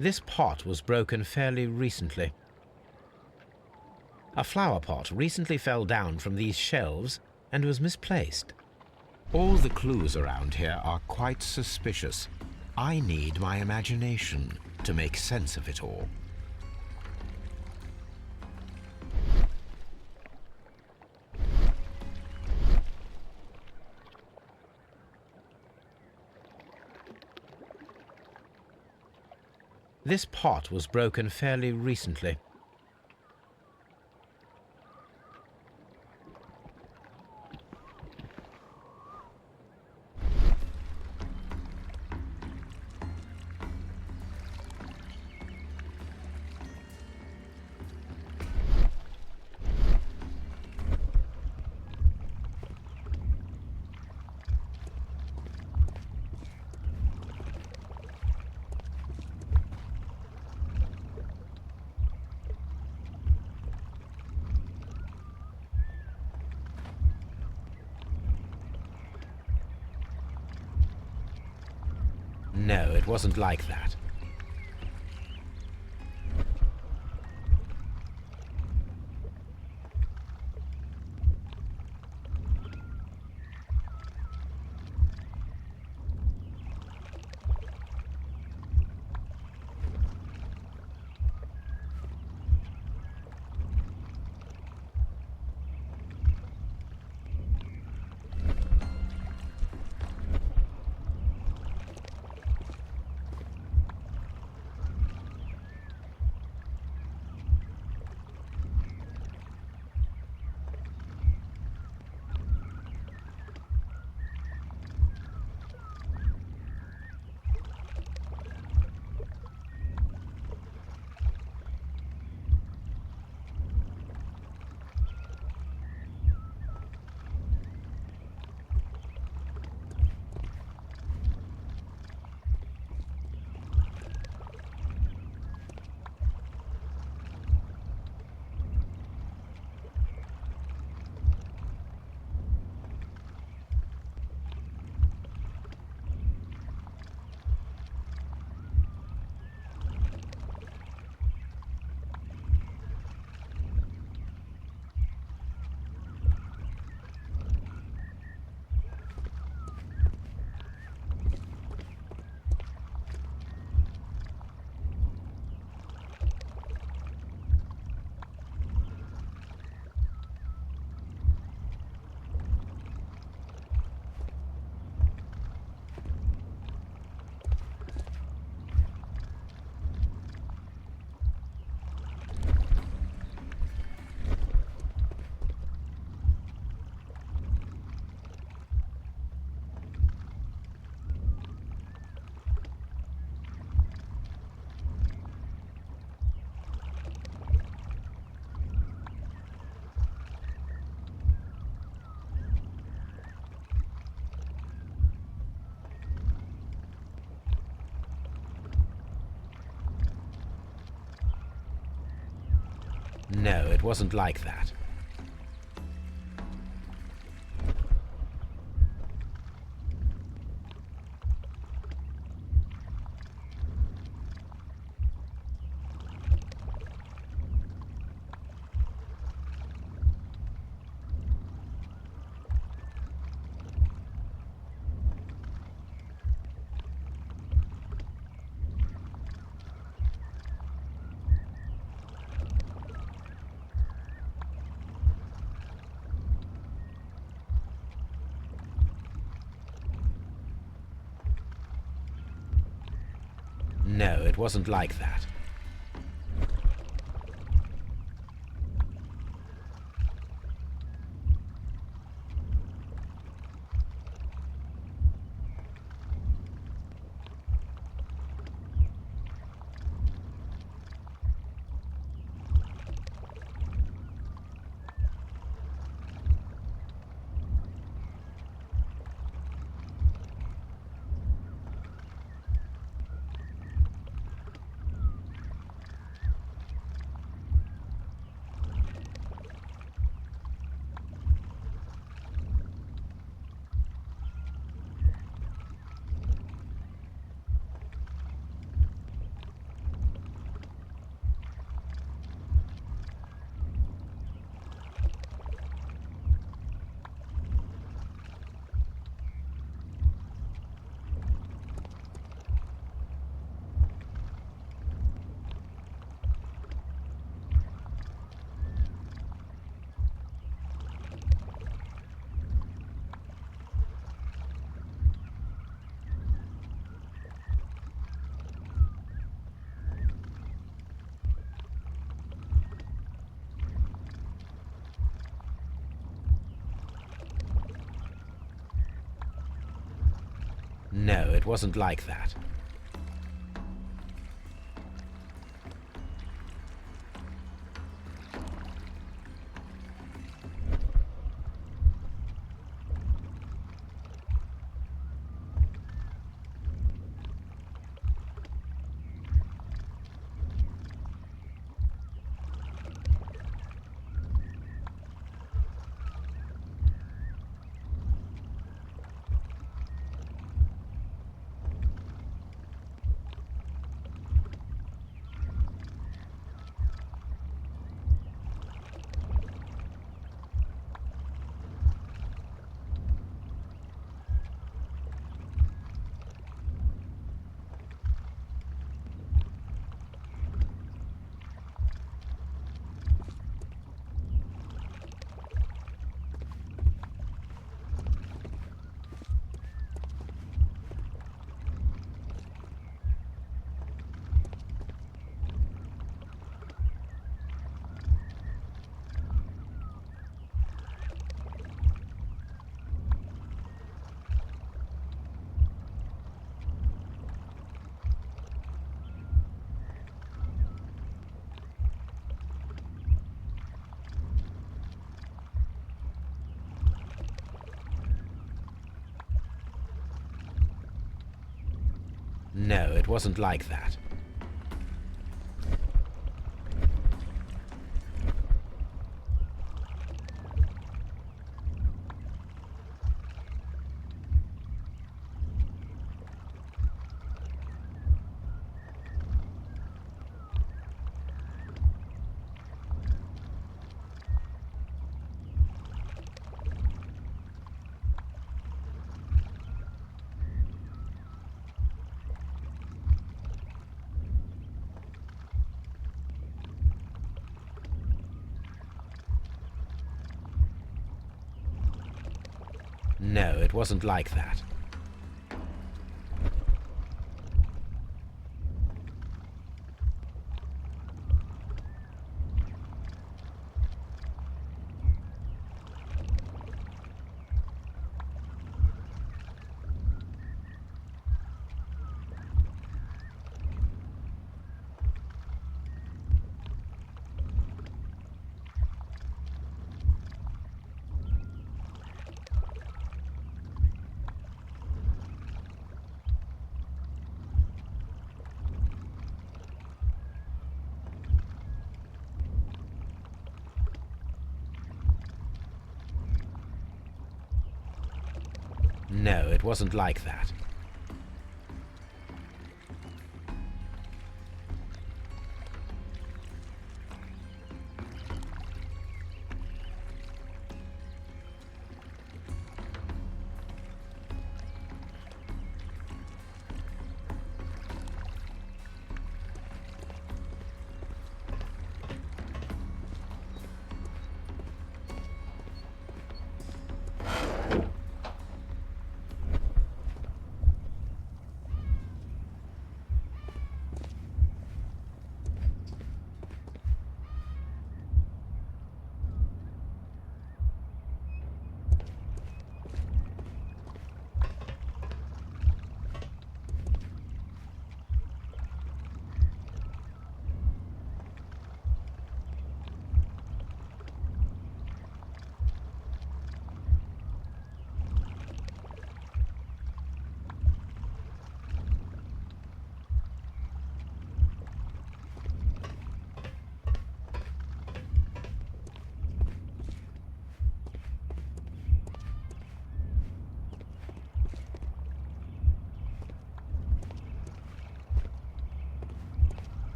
This pot was broken fairly recently. A flower pot recently fell down from these shelves and was misplaced. All the clues around here are quite suspicious. I need my imagination to make sense of it all. This pot was broken fairly recently. No, it wasn't like that. No, it wasn't like that. No, it wasn't like that. No, it wasn't like that. No, it wasn't like that. No, it wasn't like that. No, it wasn't like that.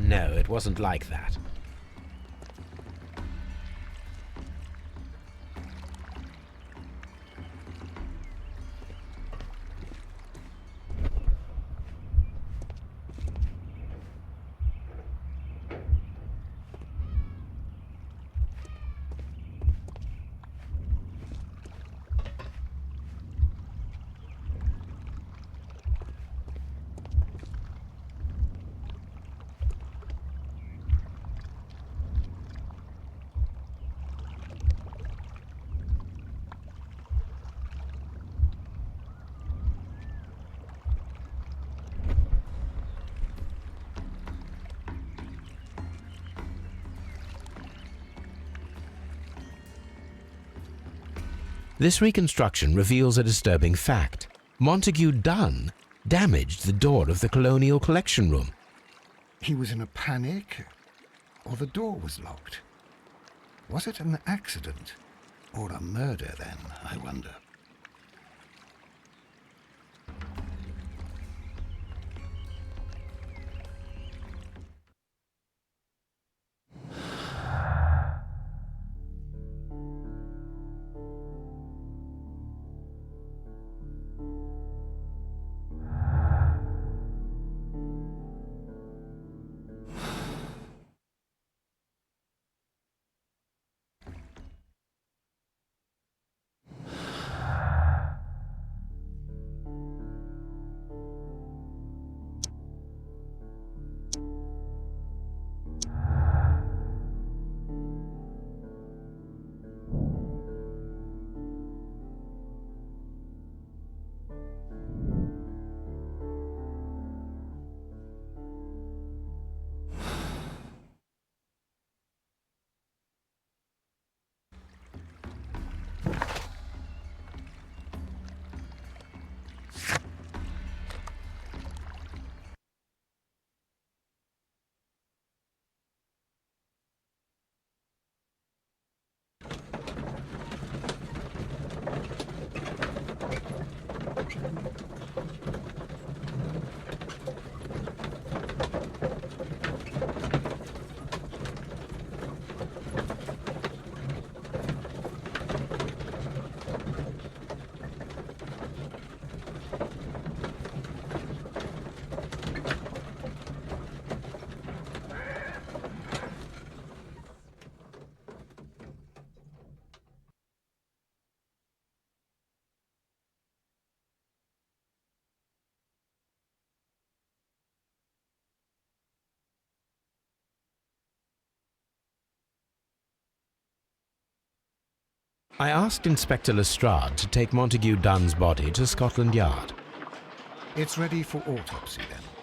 No, it wasn't like that. This reconstruction reveals a disturbing fact. Montague Dunn damaged the door of the Colonial Collection Room. He was in a panic, or the door was locked. Was it an accident, or a murder then, I wonder? I asked Inspector Lestrade to take Montague Dunn's body to Scotland Yard. It's ready for autopsy then.